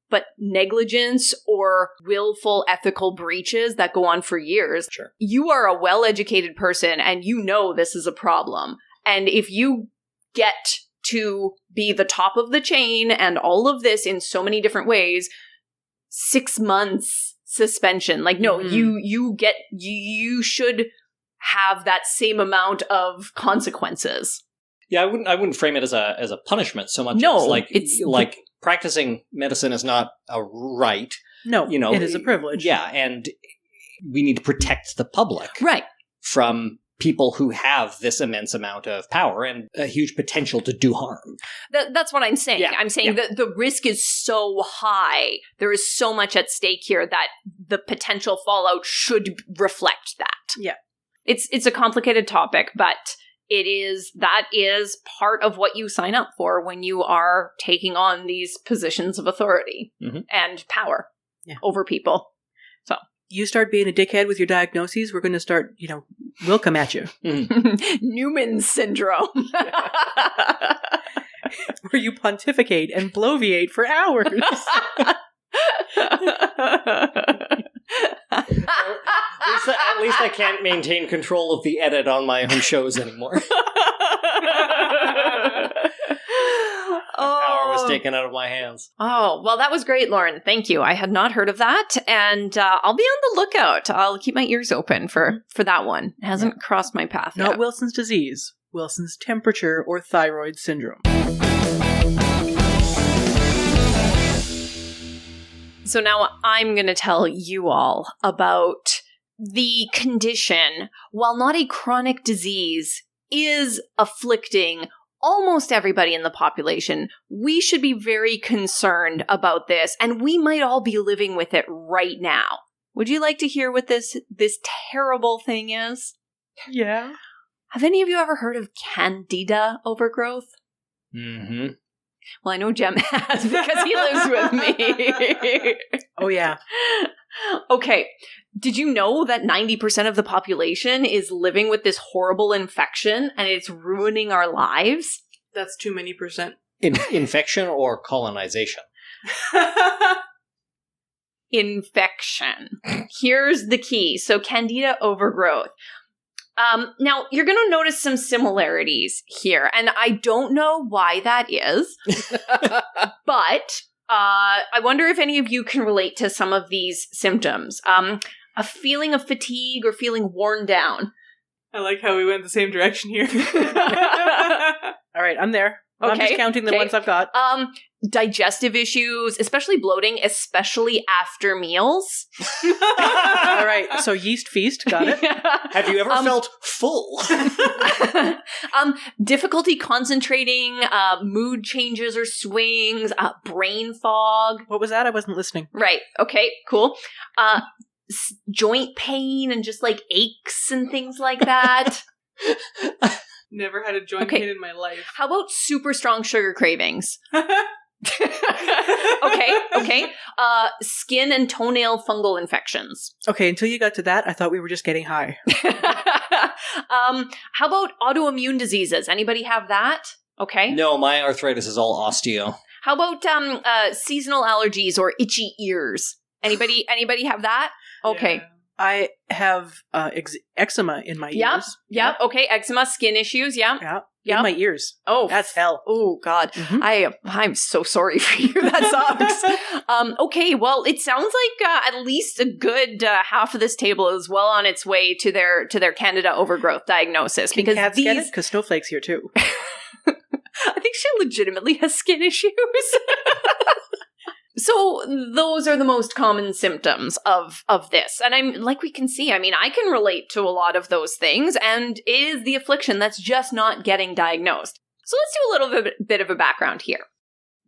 But negligence or willful ethical breaches that go on for years, sure. You are a well-educated person and you know this is a problem. And if you get to be the top of the chain and all of this in so many different ways, 6 months suspension. You should have that same amount of consequences. Yeah, I wouldn't frame it as a punishment so much. No, it's practicing medicine is not a right. No, it is a privilege. Yeah, and we need to protect the public, right, from people who have this immense amount of power and a huge potential to do harm. That's what I'm saying. Yeah. I'm saying that the risk is so high. There is so much at stake here that the potential fallout should reflect that. Yeah. It's a complicated topic, but that is part of what you sign up for when you are taking on these positions of authority and power over people. So you start being a dickhead with your diagnoses, we're going to start, we'll come at you. Newman's syndrome. Where you pontificate and bloviate for hours. At least I can't maintain control of the edit on my own shows anymore. Power was taken out of my hands. Oh, well, that was great, Lauren. Thank you. I had not heard of that, and I'll be on the lookout. I'll keep my ears open for that one. It hasn't crossed my path yet. Not Wilson's disease, Wilson's temperature or thyroid syndrome. So now I'm going to tell you all about the condition, while not a chronic disease, is afflicting almost everybody in the population. We should be very concerned about this, and we might all be living with it right now. Would you like to hear what this terrible thing is? Yeah. Have any of you ever heard of Candida Overgrowth? Mm-hmm. Well, I know Jem has because he lives with me. Oh, yeah. Okay. Did you know that 90% of the population is living with this horrible infection and it's ruining our lives? That's too many percent. Infection or colonization? Infection. Here's the key. So Candida Overgrowth. Now, you're going to notice some similarities here, and I don't know why that is, but I wonder if any of you can relate to some of these symptoms. a feeling of fatigue or feeling worn down. I like how we went the same direction here. All right, I'm there. I'm just counting the ones I've got. Digestive issues, especially bloating, especially after meals. All right, so yeast feast, got it. Have you ever felt full? Difficulty concentrating, mood changes or swings, brain fog. What was that? I wasn't listening. Right. Okay, cool. Joint pain and just like aches and things like that. Never had a joint pain in my life. How about super strong sugar cravings? Okay. Skin and toenail fungal infections. Okay, until you got to that, I thought we were just getting high. How about autoimmune diseases? Anybody have that? Okay. No, my arthritis is all osteo. How about seasonal allergies or itchy ears? Anybody have that? Okay. Yeah. I have eczema in my ears. Yep. Okay. Eczema, skin issues. Yeah. In my ears. Oh, that's hell. Oh God. Mm-hmm. I'm so sorry for you. That sucks. Okay. Well, it sounds like at least a good half of this table is well on its way to their Candida Overgrowth diagnosis. Can cats get it? Because Snowflake's here too. I think she legitimately has skin issues. So those are the most common symptoms of this. And I'm like we can see, I mean, I can relate to a lot of those things, and it is the affliction that's just not getting diagnosed. So let's do a little bit of a background here.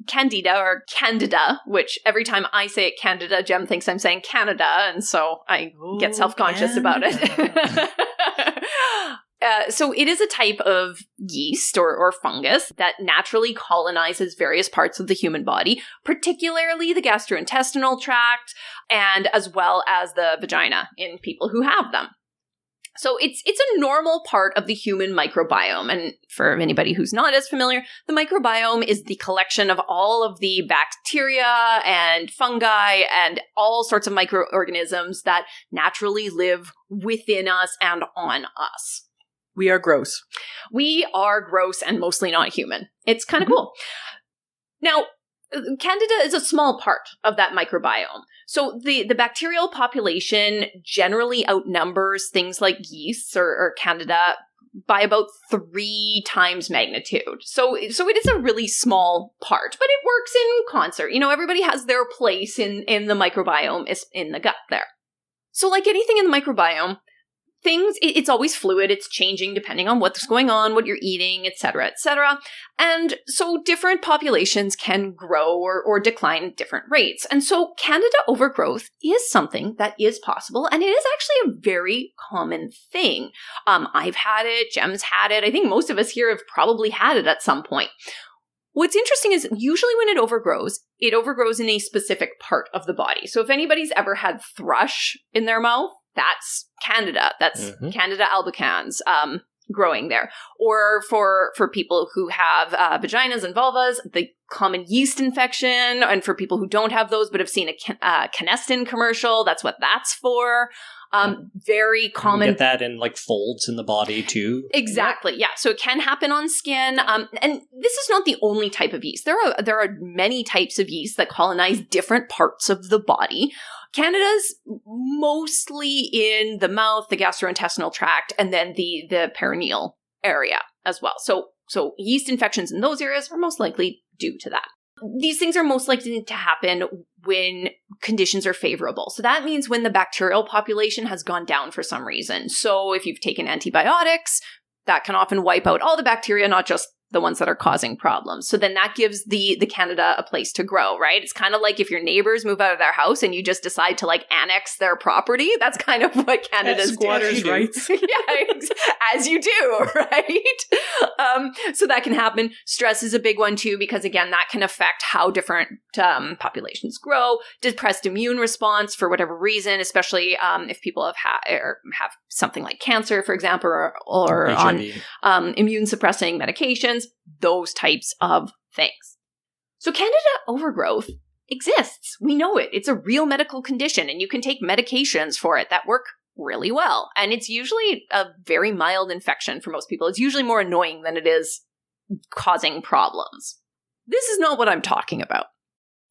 Candida, or Candida, which every time I say it Candida, Jem thinks I'm saying Canada, and so I get self-conscious about it. So it is a type of yeast or fungus that naturally colonizes various parts of the human body, particularly the gastrointestinal tract, and as well as the vagina in people who have them. So it's a normal part of the human microbiome. And for anybody who's not as familiar, the microbiome is the collection of all of the bacteria and fungi and all sorts of microorganisms that naturally live within us and on us. We are gross. We are gross and mostly not human. It's kind of cool. Now, Candida is a small part of that microbiome. So the bacterial population generally outnumbers things like yeasts or Candida by about 3 times magnitude. So it is a really small part, but it works in concert. You know, everybody has their place in the microbiome, is in the gut there. So like anything in the microbiome, it's always fluid, it's changing depending on what's going on, what you're eating, etc., etc. And so different populations can grow or decline at different rates. And so Candida overgrowth is something that is possible, and it is actually a very common thing. I've had it, Jem's had it, I think most of us here have probably had it at some point. What's interesting is usually when it overgrows in a specific part of the body. So if anybody's ever had thrush in their mouth, that's Candida. That's Candida albicans growing there. Or for people who have vaginas and vulvas, the common yeast infection. And for people who don't have those but have seen a Canestin commercial, that's what that's for. Very common. You get that in like folds in the body too. Exactly. Yeah. So it can happen on skin. And this is not the only type of yeast. There are many types of yeast that colonize different parts of the body. Candida's mostly in the mouth, the gastrointestinal tract, and then the perineal area as well. So yeast infections in those areas are most likely due to that. These things are most likely to happen when conditions are favorable. So that means when the bacterial population has gone down for some reason. So if you've taken antibiotics, that can often wipe out all the bacteria, not just the ones that are causing problems. So then that gives the Candida a place to grow, right? It's kind of like if your neighbors move out of their house and you just decide to like annex their property. That's kind of what Candida's squatters' rights. Yeah, as you do, right? So that can happen. Stress is a big one too, because again, that can affect how different populations grow. Depressed immune response for whatever reason, especially if people have something like cancer, for example, or on immune suppressing medications. Those types of things. So Candida overgrowth exists. We know it. It's a real medical condition, and you can take medications for it that work really well. And it's usually a very mild infection for most people. It's usually more annoying than it is causing problems. This is not what I'm talking about.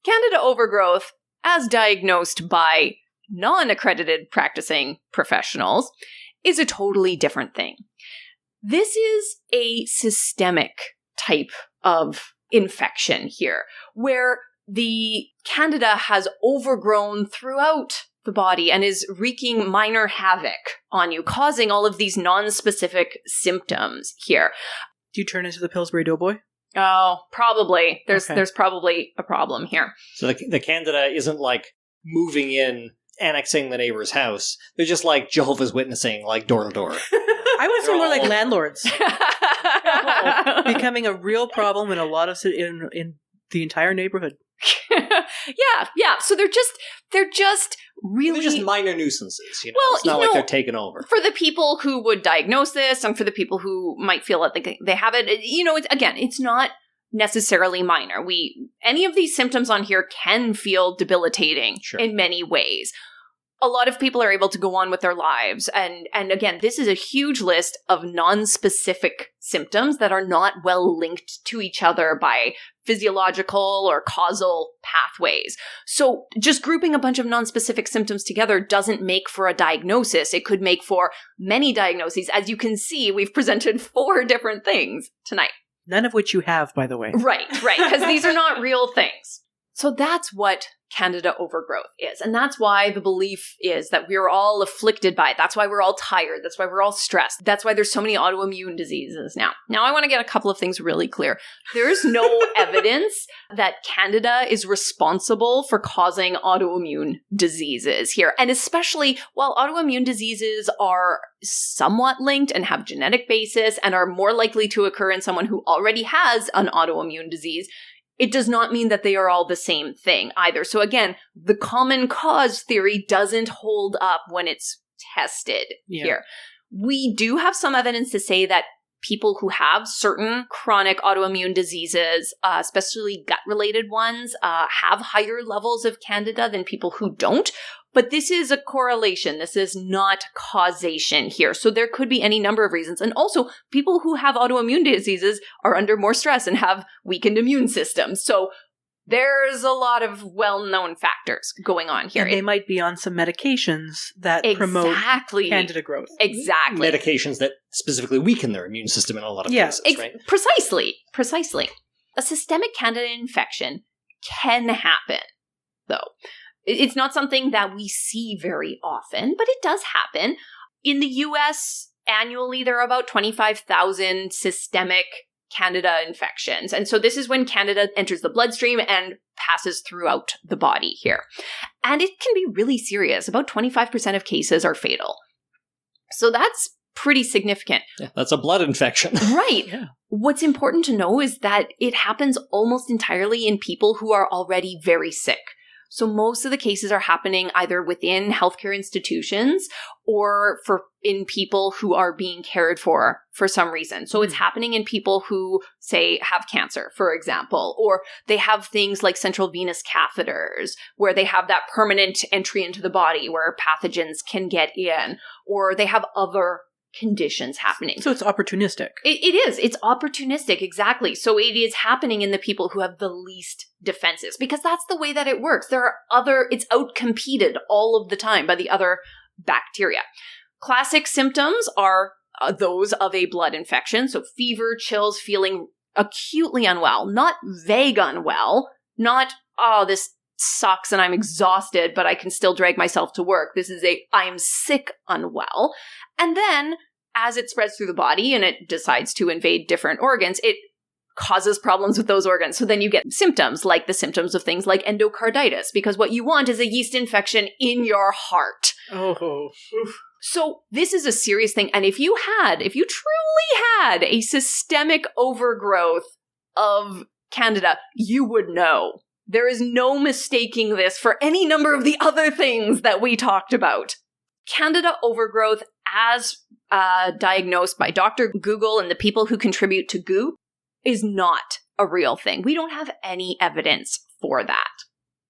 Candida overgrowth, as diagnosed by non-accredited practicing professionals is a totally different thing. This is a systemic type of infection here, where the Candida has overgrown throughout the body and is wreaking minor havoc on you, causing all of these non-specific symptoms here. Do you turn into the Pillsbury Doughboy? Oh, probably. There's Okay. probably a problem here. So the Candida isn't like moving in, annexing the neighbor's house. They're just like Jehovah's Witnessing, like door to door. I would say more like all- landlords. Becoming a real problem in a lot of in the entire neighborhood. yeah. So they're just really They're just minor nuisances, you know? Well, it's not you like know, they're taking over. for the people who would diagnose this and for the people who might feel that they have it, it's not necessarily minor. Any of these symptoms on here can feel debilitating Sure. in many ways. A lot of people are able to go on with their lives. And again, this is a huge list of non-specific symptoms that are not well linked to each other by physiological or causal pathways. So just grouping a bunch of non-specific symptoms together doesn't make for a diagnosis. It could make for many diagnoses. As you can see, we've presented 4 different things tonight. None of which you have, by the way. Right, because these are not real things. So that's what Candida overgrowth is. And that's why the belief is that we're all afflicted by it. That's why we're all tired. That's why we're all stressed. That's why there's so many autoimmune diseases now. Now, I want to get a couple of things really clear. There is no evidence that Candida is responsible for causing autoimmune diseases here. And especially while autoimmune diseases are somewhat linked and have genetic basis and are more likely to occur in someone who already has an autoimmune disease, it does not mean that they are all the same thing either. So again, the common cause theory doesn't hold up when it's tested here. We do have some evidence to say that people who have certain chronic autoimmune diseases, especially gut-related ones, have higher levels of Candida than people who don't. But this is a correlation. This is not causation here. So there could be any number of reasons. And also, people who have autoimmune diseases are under more stress and have weakened immune systems. So there's a lot of well-known factors going on here. And they might be on some medications that promote Candida growth. Exactly. Medications that specifically weaken their immune system in a lot of cases, right? Precisely. A systemic Candida infection can happen, though. It's not something that we see very often, but it does happen. In the US, annually, there are about 25,000 systemic Candida infections. And so this is when Candida enters the bloodstream and passes throughout the body here. And it can be really serious. About 25% of cases are fatal. So that's pretty significant. Yeah, that's a blood infection. Right. Yeah. What's important to know is that it happens almost entirely in people who are already very sick. So most of the cases are happening either within healthcare institutions or in people who are being cared for some reason. So it's happening in people who, say, have cancer, for example, or they have things like central venous catheters where they have that permanent entry into the body where pathogens can get in, or they have other conditions happening. So it's opportunistic. It is. It's opportunistic, exactly. So it is happening in the people who have the least defenses, because that's the way that it works. It's outcompeted all of the time by the other bacteria. Classic symptoms are those of a blood infection. So fever, chills, feeling acutely unwell, not vague unwell, not, this sucks and I'm exhausted, but I can still drag myself to work. This is I am sick unwell. And then as it spreads through the body and it decides to invade different organs, it causes problems with those organs. So then you get symptoms like the symptoms of things like endocarditis, because what you want is a yeast infection in your heart. Oh. So this is a serious thing. And if you truly had a systemic overgrowth of Candida, you would know. There is no mistaking this for any number of the other things that we talked about. Candida overgrowth, as diagnosed by Dr. Google and the people who contribute to Goo, is not a real thing. We don't have any evidence for that.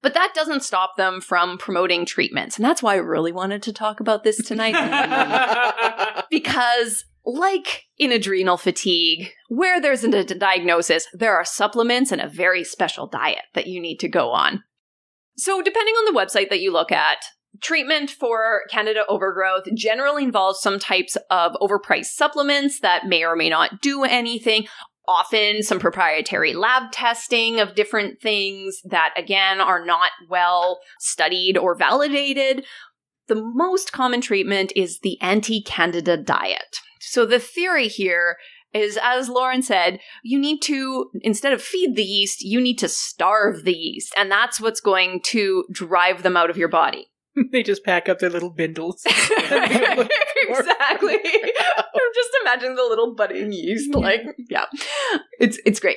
But that doesn't stop them from promoting treatments. And that's why I really wanted to talk about this tonight. Because like in adrenal fatigue, where there's a diagnosis, there are supplements and a very special diet that you need to go on. So depending on the website that you look at, treatment for Candida overgrowth generally involves some types of overpriced supplements that may or may not do anything. Often some proprietary lab testing of different things that, again, are not well studied or validated. The most common treatment is the anti-Candida diet. So the theory here is, as Lauren said, you need to, instead of feed the yeast, you need to starve the yeast. And that's what's going to drive them out of your body. They just pack up their little bindles. Exactly. I'm just imagining the little budding yeast. It's great.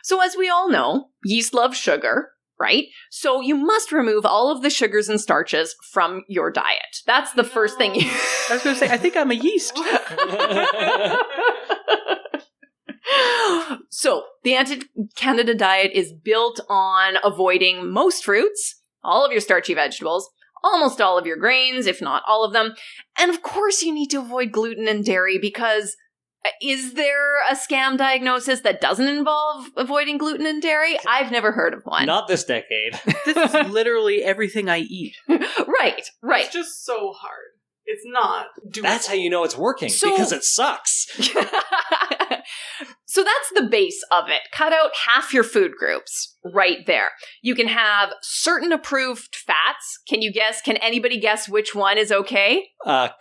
So as we all know, yeast love sugar, right? So you must remove all of the sugars and starches from your diet. That's the first thing you... I was going to say, I think I'm a yeast. So the anti-Candida diet is built on avoiding most fruits, all of your starchy vegetables, almost all of your grains, if not all of them. And of course you need to avoid gluten and dairy, because is there a scam diagnosis that doesn't involve avoiding gluten and dairy? I've never heard of one. Not this decade. This is literally everything I eat. Right. It's just so hard. It's not doable. That's how you know it's working, because it sucks. So that's the base of it. Cut out half your food groups right there. You can have certain approved fats. Can anybody guess which one is okay?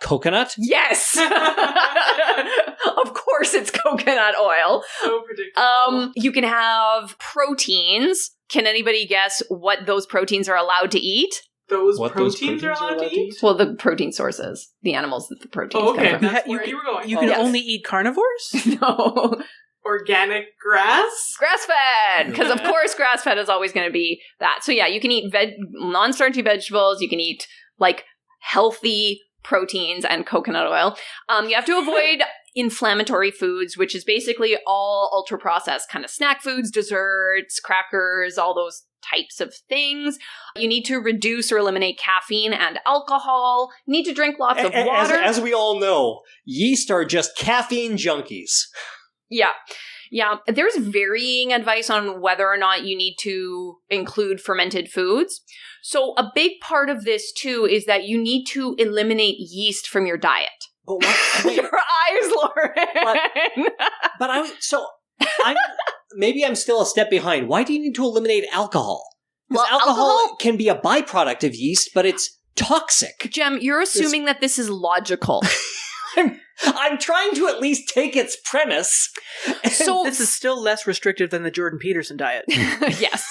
Coconut? Yes! Of course it's coconut oil. So predictable. You can have proteins. Can anybody guess what those proteins are allowed to eat? Those proteins are allowed to eat? Well, the protein sources. The animals that the proteins come from. That's where you were going. You can only eat carnivores? No. Organic grass? Grass-fed! Because of course grass-fed is always going to be that. So yeah, you can eat non-starchy vegetables, you can eat healthy proteins and coconut oil. You have to avoid inflammatory foods, which is basically all ultra-processed kind of snack foods, desserts, crackers, all those types of things. You need to reduce or eliminate caffeine and alcohol. You need to drink lots of water. As we all know, yeast are just caffeine junkies. Yeah. There's varying advice on whether or not you need to include fermented foods. So a big part of this, too, is that you need to eliminate yeast from your diet. But what? Wait. Your eyes, Lauren! Maybe I'm still a step behind. Why do you need to eliminate alcohol? Because Well, alcohol can be a byproduct of yeast, but it's toxic. Jem, you're assuming that this is logical. I'm trying to at least take its premise. So This is still less restrictive than the Jordan Peterson diet. yes.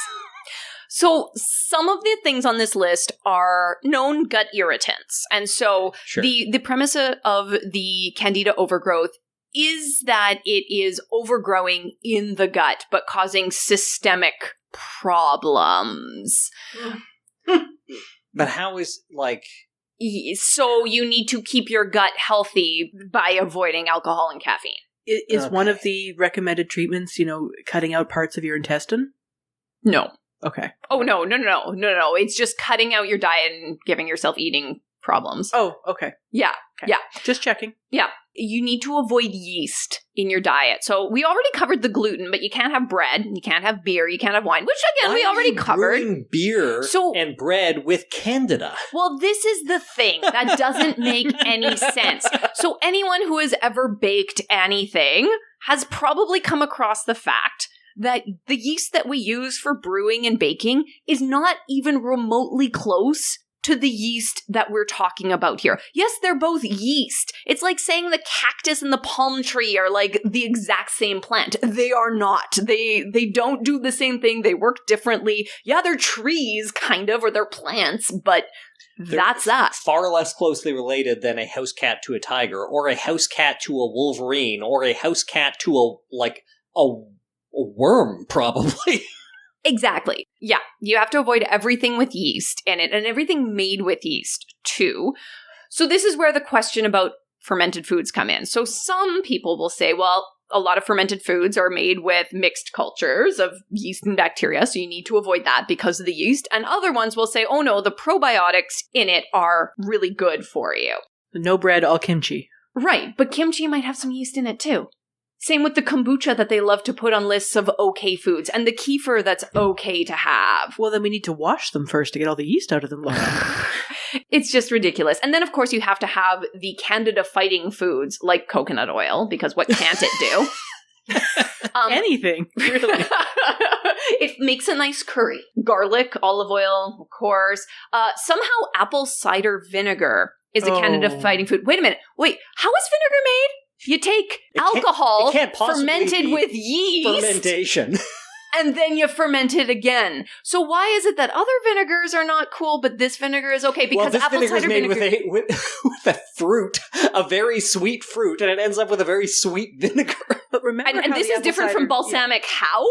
So some of the things on this list are known gut irritants. And so Sure. the premise of the Candida overgrowth is that it is overgrowing in the gut, but causing systemic problems. But how is, So you need to keep your gut healthy by avoiding alcohol and caffeine. Is one of the recommended treatments, cutting out parts of your intestine? No. Okay. Oh, no. It's just cutting out your diet and giving yourself eating problems. Oh, okay. Yeah. Okay. Yeah. Just checking. Yeah. You need to avoid yeast in your diet. So we already covered the gluten, but you can't have bread, you can't have beer, you can't have wine, which again, we already covered. Brewing beer and bread with Candida. Well, this is the thing that doesn't make any sense. So anyone who has ever baked anything has probably come across the fact that the yeast that we use for brewing and baking is not even remotely close to the yeast that we're talking about here. Yes, they're both yeast. It's like saying the cactus and the palm tree are like the exact same plant. They are not. They don't do the same thing. They work differently. Yeah, they're trees, kind of, or they're plants, but that's that. Far less closely related than a house cat to a tiger, or a house cat to a wolverine, or a house cat to a worm, probably. Exactly. Yeah. You have to avoid everything with yeast in it and everything made with yeast too. So this is where the question about fermented foods come in. So some people will say, well, a lot of fermented foods are made with mixed cultures of yeast and bacteria, so you need to avoid that because of the yeast. And other ones will say, oh no, the probiotics in it are really good for you. No bread, all kimchi. Right. But kimchi might have some yeast in it too. Same with the kombucha that they love to put on lists of okay foods, and the kefir that's okay to have. Well, then we need to wash them first to get all the yeast out of them, Laura. It's just ridiculous. And then, of course, you have to have the Candida fighting foods like coconut oil, because what can't it do? Anything, really. It makes a nice curry. Garlic, olive oil, of course. Somehow apple cider vinegar is a Candida fighting food. Wait a minute. Wait, how is vinegar made? You take alcohol fermented with yeast. Fermentation. And then you ferment it again. So why is it that other vinegars are not cool, but this vinegar is okay? Because this apple vinegar is cider made vinegar... with a fruit, a very sweet fruit, and it ends up with a very sweet vinegar. But remember, and this is different from balsamic how?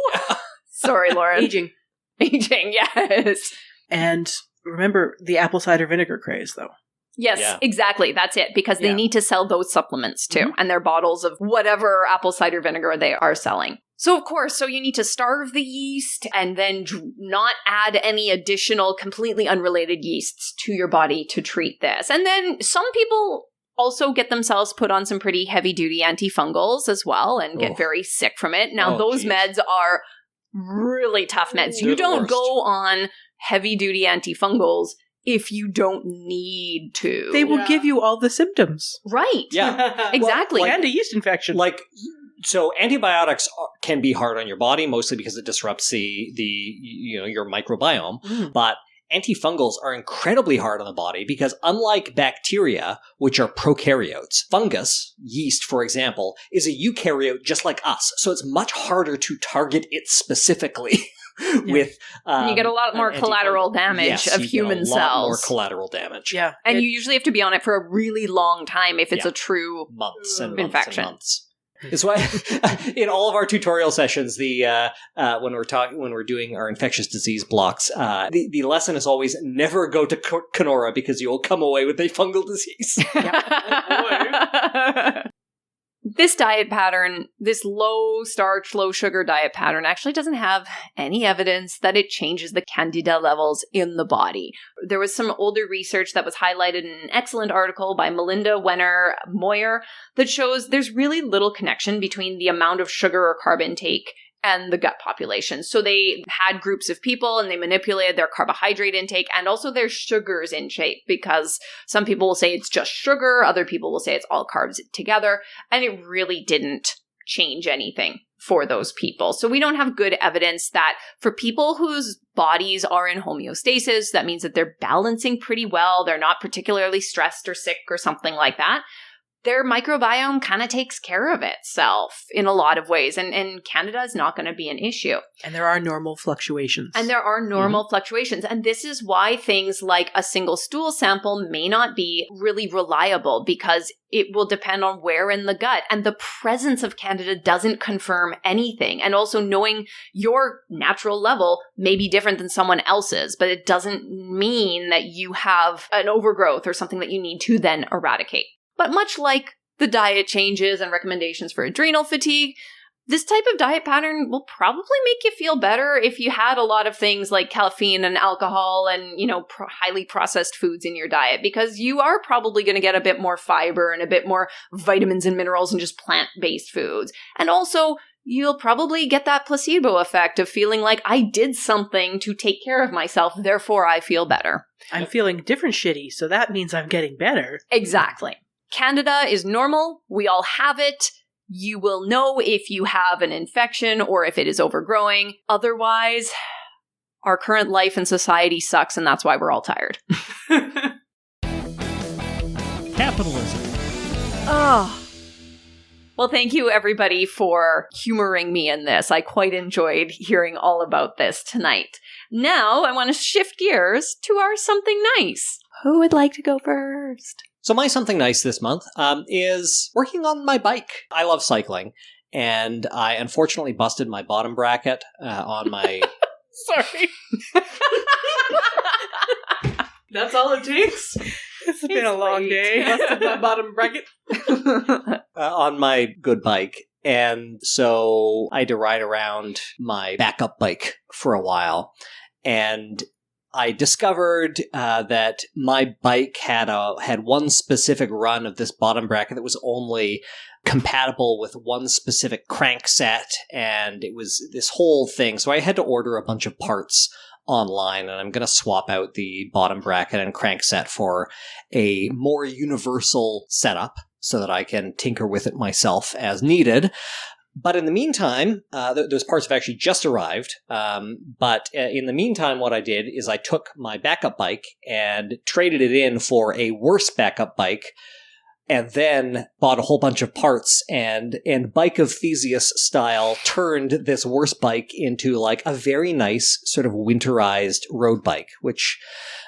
Sorry, Lauren. Aging, yes. And remember the apple cider vinegar craze, though. Yes, exactly. That's it. Because they need to sell those supplements too. And their bottles of whatever apple cider vinegar they are selling. So, of course, you need to starve the yeast and then not add any additional completely unrelated yeasts to your body to treat this. And then some people also get themselves put on some pretty heavy-duty antifungals as well and get very sick from it. Now, those meds are really tough meds. You don't go on heavy-duty antifungals if you don't need to. They will give you all the symptoms. Right. Yeah. Exactly. And a yeast infection. So antibiotics can be hard on your body, mostly because it disrupts your microbiome. But antifungals are incredibly hard on the body because unlike bacteria, which are prokaryotes, fungus, yeast, for example, is a eukaryote just like us. So it's much harder to target it specifically. With you get a lot more collateral damage of human cells. A lot more collateral damage. Yeah. And you usually have to be on it for a really long time if it's a true months and infection. Months. It's why in all of our tutorial sessions, when we're doing our infectious disease blocks, the lesson is always never go to Kenora because you will come away with a fungal disease. This diet pattern, this low starch, low sugar diet pattern actually doesn't have any evidence that it changes the Candida levels in the body. There was some older research that was highlighted in an excellent article by Melinda Wenner-Moyer that shows there's really little connection between the amount of sugar or carb intake and the gut population. So they had groups of people and they manipulated their carbohydrate intake and also their sugars intake, because some people will say it's just sugar, other people will say it's all carbs together, and it really didn't change anything for those people. So we don't have good evidence that for people whose bodies are in homeostasis, that means that they're balancing pretty well, they're not particularly stressed or sick or something like that, their microbiome kind of takes care of itself in a lot of ways. And Candida is not going to be an issue. And there are normal fluctuations. Fluctuations. And this is why things like a single stool sample may not be really reliable, because it will depend on where in the gut. And the presence of Candida doesn't confirm anything. And also knowing your natural level may be different than someone else's, but it doesn't mean that you have an overgrowth or something that you need to then eradicate. But much like the diet changes and recommendations for adrenal fatigue, this type of diet pattern will probably make you feel better if you had a lot of things like caffeine and alcohol and, highly processed foods in your diet, because you are probably going to get a bit more fiber and a bit more vitamins and minerals and just plant-based foods. And also, you'll probably get that placebo effect of feeling like I did something to take care of myself, therefore I feel better. I'm feeling different shitty, so that means I'm getting better. Exactly. Candida is normal. We all have it. You will know if you have an infection or if it is overgrowing. Otherwise, our current life and society sucks, and that's why we're all tired. Capitalism. Oh. Well, thank you, everybody, for humoring me in this. I quite enjoyed hearing all about this tonight. Now, I want to shift gears to our something nice. Who would like to go first? So my something nice this month is working on my bike. I love cycling, and I unfortunately busted my bottom bracket on my... Sorry. That's all it takes? It's been a long day. Busted my bottom bracket. On my good bike. And so I had to ride around my backup bike for a while. And I discovered that my bike had one specific run of this bottom bracket that was only compatible with one specific crank set, and it was this whole thing. So I had to order a bunch of parts online, and I'm going to swap out the bottom bracket and crank set for a more universal setup so that I can tinker with it myself as needed. But in the meantime, those parts have actually just arrived. But in the meantime, what I did is I took my backup bike and traded it in for a worse backup bike, and then bought a whole bunch of parts and Bike of Theseus style turned this worse bike into like a very nice sort of winterized road bike, which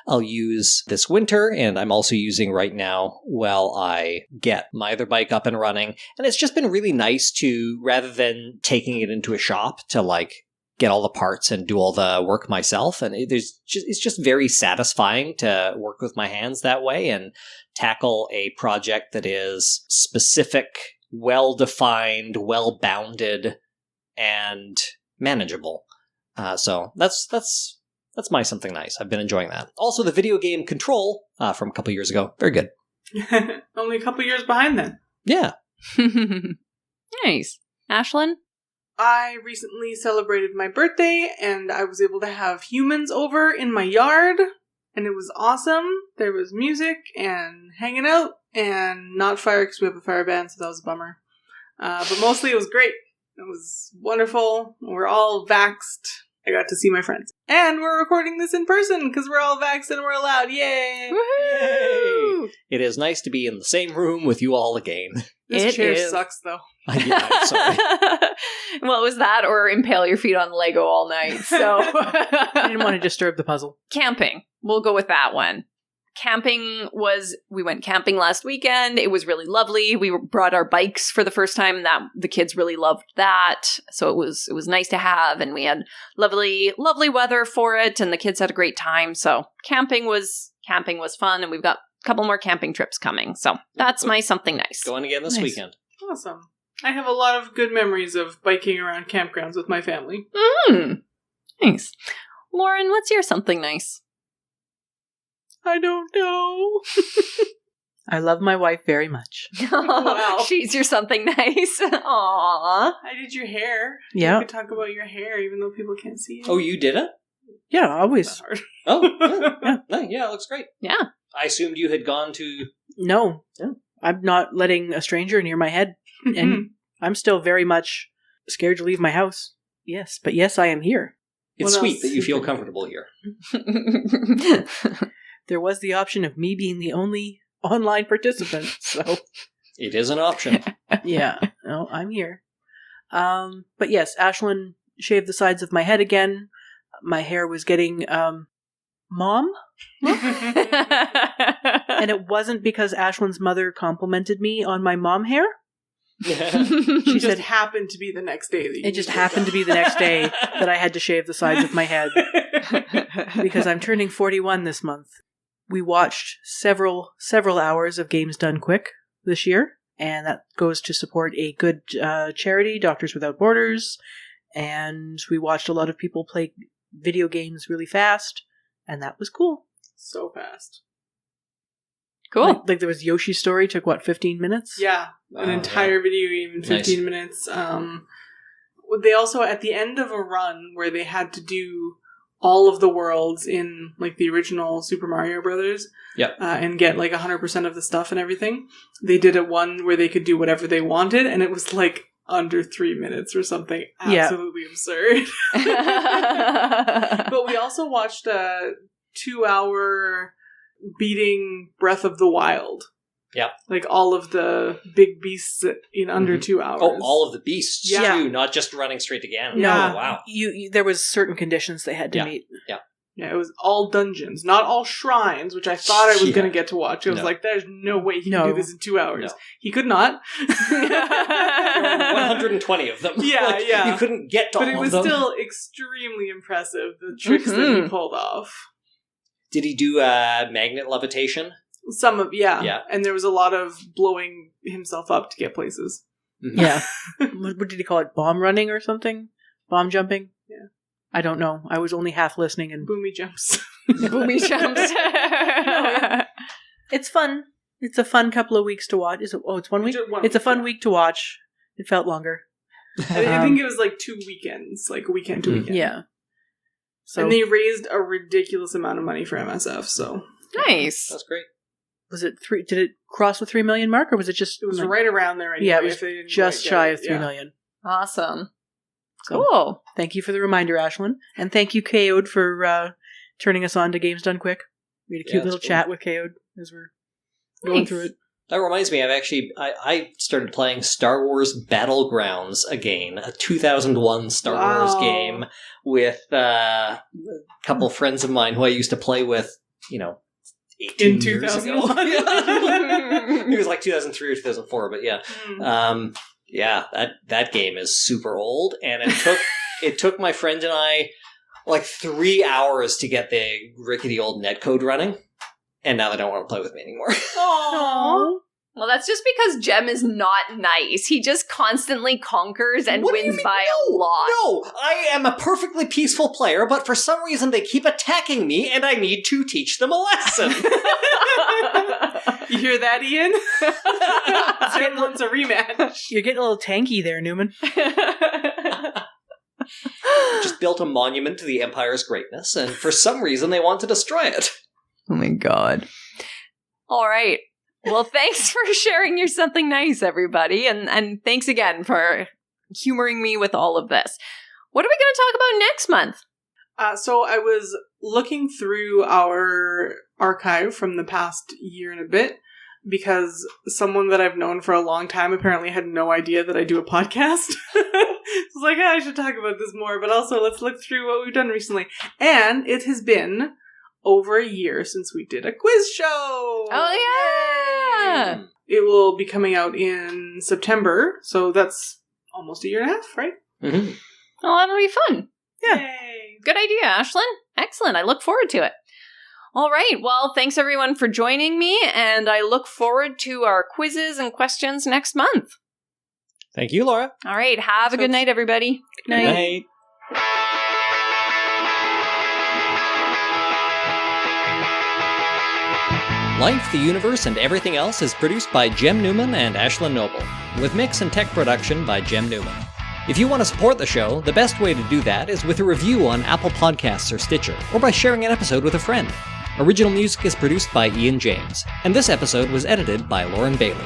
I'll use this winter, and I'm also using right now while I get my other bike up and running. And it's just been really nice to, rather than taking it into a shop to like get all the parts and do all the work myself. And it's just very satisfying to work with my hands that way and tackle a project that is specific, well-defined, well-bounded, and manageable. So that's my something nice. I've been enjoying that. Also, the video game Control from a couple years ago. Very good. Only a couple years behind then. Yeah. Nice. Ashlyn? I recently celebrated my birthday, and I was able to have humans over in my yard, and it was awesome. There was music and hanging out, and not fire because we have a fire ban, so that was a bummer. But mostly it was great. It was wonderful. We're all vaxxed. I got to see my friends. And we're recording this in person because we're all vaxxed and we're allowed. Yay! Woohoo! Yay! It is nice to be in the same room with you all again. This chair sucks, though. Yeah, I'm sorry. Well, it was that or impale your feet on Lego all night. So I didn't want to disturb the puzzle. Camping. We'll go with that one. We went camping last weekend. It was really lovely. We brought our bikes for the first time, and that the kids really loved that. So it was nice to have, and we had lovely weather for it, and the kids had a great time. So camping was fun, and we've got a couple more camping trips coming. So that's my something nice. Going again this weekend. Awesome. I have a lot of good memories of biking around campgrounds with my family. Nice. Lauren, what's your something nice? I don't know. I love my wife very much. Wow. She's your something nice. Aww. I did your hair. Yeah. You could talk about your hair even though people can't see it. Oh, you did it? Yeah, always. That's hard. Oh, yeah, it looks great. Yeah. I assumed you had gone to... No. Yeah. I'm not letting a stranger near my head. And I'm still very much scared to leave my house. Yes, but yes, I am here. It's sweet that you feel comfortable here. There was the option of me being the only online participant, so... It is an option. Yeah, no, I'm here. But yes, Ashlyn shaved the sides of my head again. My hair was getting, mom? And it wasn't because Ashlyn's mother complimented me on my mom hair. She just happened to be the next day. It just happened to be the next day that I had to shave the sides of my head. Because I'm turning 41 this month. We watched several hours of Games Done Quick this year, and that goes to support a good charity, Doctors Without Borders, and we watched a lot of people play video games really fast, and that was cool. So fast. Cool. Like there was Yoshi's Story, took what, 15 minutes? Yeah, an entire video game in 15 minutes. They also, at the end of a run where they had to do all of the worlds in like the original Super Mario Brothers, and get like 100% of the stuff and everything, they did a one where they could do whatever they wanted, and it was like under 3 minutes or something absolutely absurd. But we also watched a 2-hour beating Breath of the Wild. Yeah. Like all of the big beasts in under 2 hours. Oh, all of the beasts Yeah. too, not just running straight to Ganon. No, Oh, wow. You there was certain conditions they had to meet. Yeah, it was all dungeons, not all shrines, which I thought I was going to get to watch. I was like, there's no way he can do this in 2 hours. No. He could not. 120 of them. Yeah, yeah. You couldn't get to all But it of was them. still extremely impressive, the tricks that he pulled off. Did he do magnet levitation? Some of, Yeah. And there was a lot of blowing himself up to get places. Mm-hmm. Yeah. What did he call it? Bomb running or something? Bomb jumping? Yeah. I don't know. I was only half listening and Boomy jumps. Boomy jumps. it's fun. It's a fun couple of weeks to watch. It's 1 week? It's a fun week to watch. It felt longer. I think it was like 2 weekends, like a weekend to weekend. Yeah. So, and they raised a ridiculous amount of money for MSF, so. Nice. That's great. was it 3? Did it cross the 3 million mark, or was it just? It was right around there. Anyway, yeah, it was just shy of 3 million. Awesome. So, cool. Thank you for the reminder, Ashlyn, and thank you, KO'd, for turning us on to Games Done Quick. We had a cute little chat with KO'd as we're going through it. That reminds me, I started playing Star Wars Battlegrounds again, a 2001 Star Wars game with a couple friends of mine who I used to play with, 18 years ago. It was like 2003 or 2004, but yeah. That game is super old, and it took my friend and I like 3 hours to get the rickety old netcode running. And now they don't want to play with me anymore. Aww. Well, that's just because Jem is not nice. He just constantly conquers and wins by a lot. No, I am a perfectly peaceful player, but for some reason they keep attacking me, and I need to teach them a lesson. You hear that, Ian? Jem wants a rematch. You're getting a little tanky there, Newman. Just built a monument to the Empire's greatness, and for some reason they want to destroy it. Oh my god. All right. Well, thanks for sharing your something nice, everybody. And thanks again for humoring me with all of this. What are we going to talk about next month? So I was looking through our archive from the past year and a bit, because someone that I've known for a long time apparently had no idea that I do a podcast. It's like, I should talk about this more, but also let's look through what we've done recently. And it has been over a year since we did a quiz show. Oh, yeah. It will be coming out in September, so that's almost a year and a half, right? Mm-hmm. Oh, that'll be fun. Yeah. Yay. Good idea, Ashlyn. Excellent. I look forward to it. All right. Well, thanks everyone for joining me, and I look forward to our quizzes and questions next month. Thank you, Laura. All right. Have a good night, everybody. Good night. Good night. Life, the Universe, and Everything Else is produced by Jem Newman and Ashlyn Noble, with mix and tech production by Jem Newman. If you want to support the show, the best way to do that is with a review on Apple Podcasts or Stitcher, or by sharing an episode with a friend. Original music is produced by Ian James, and this episode was edited by Lauren Bailey.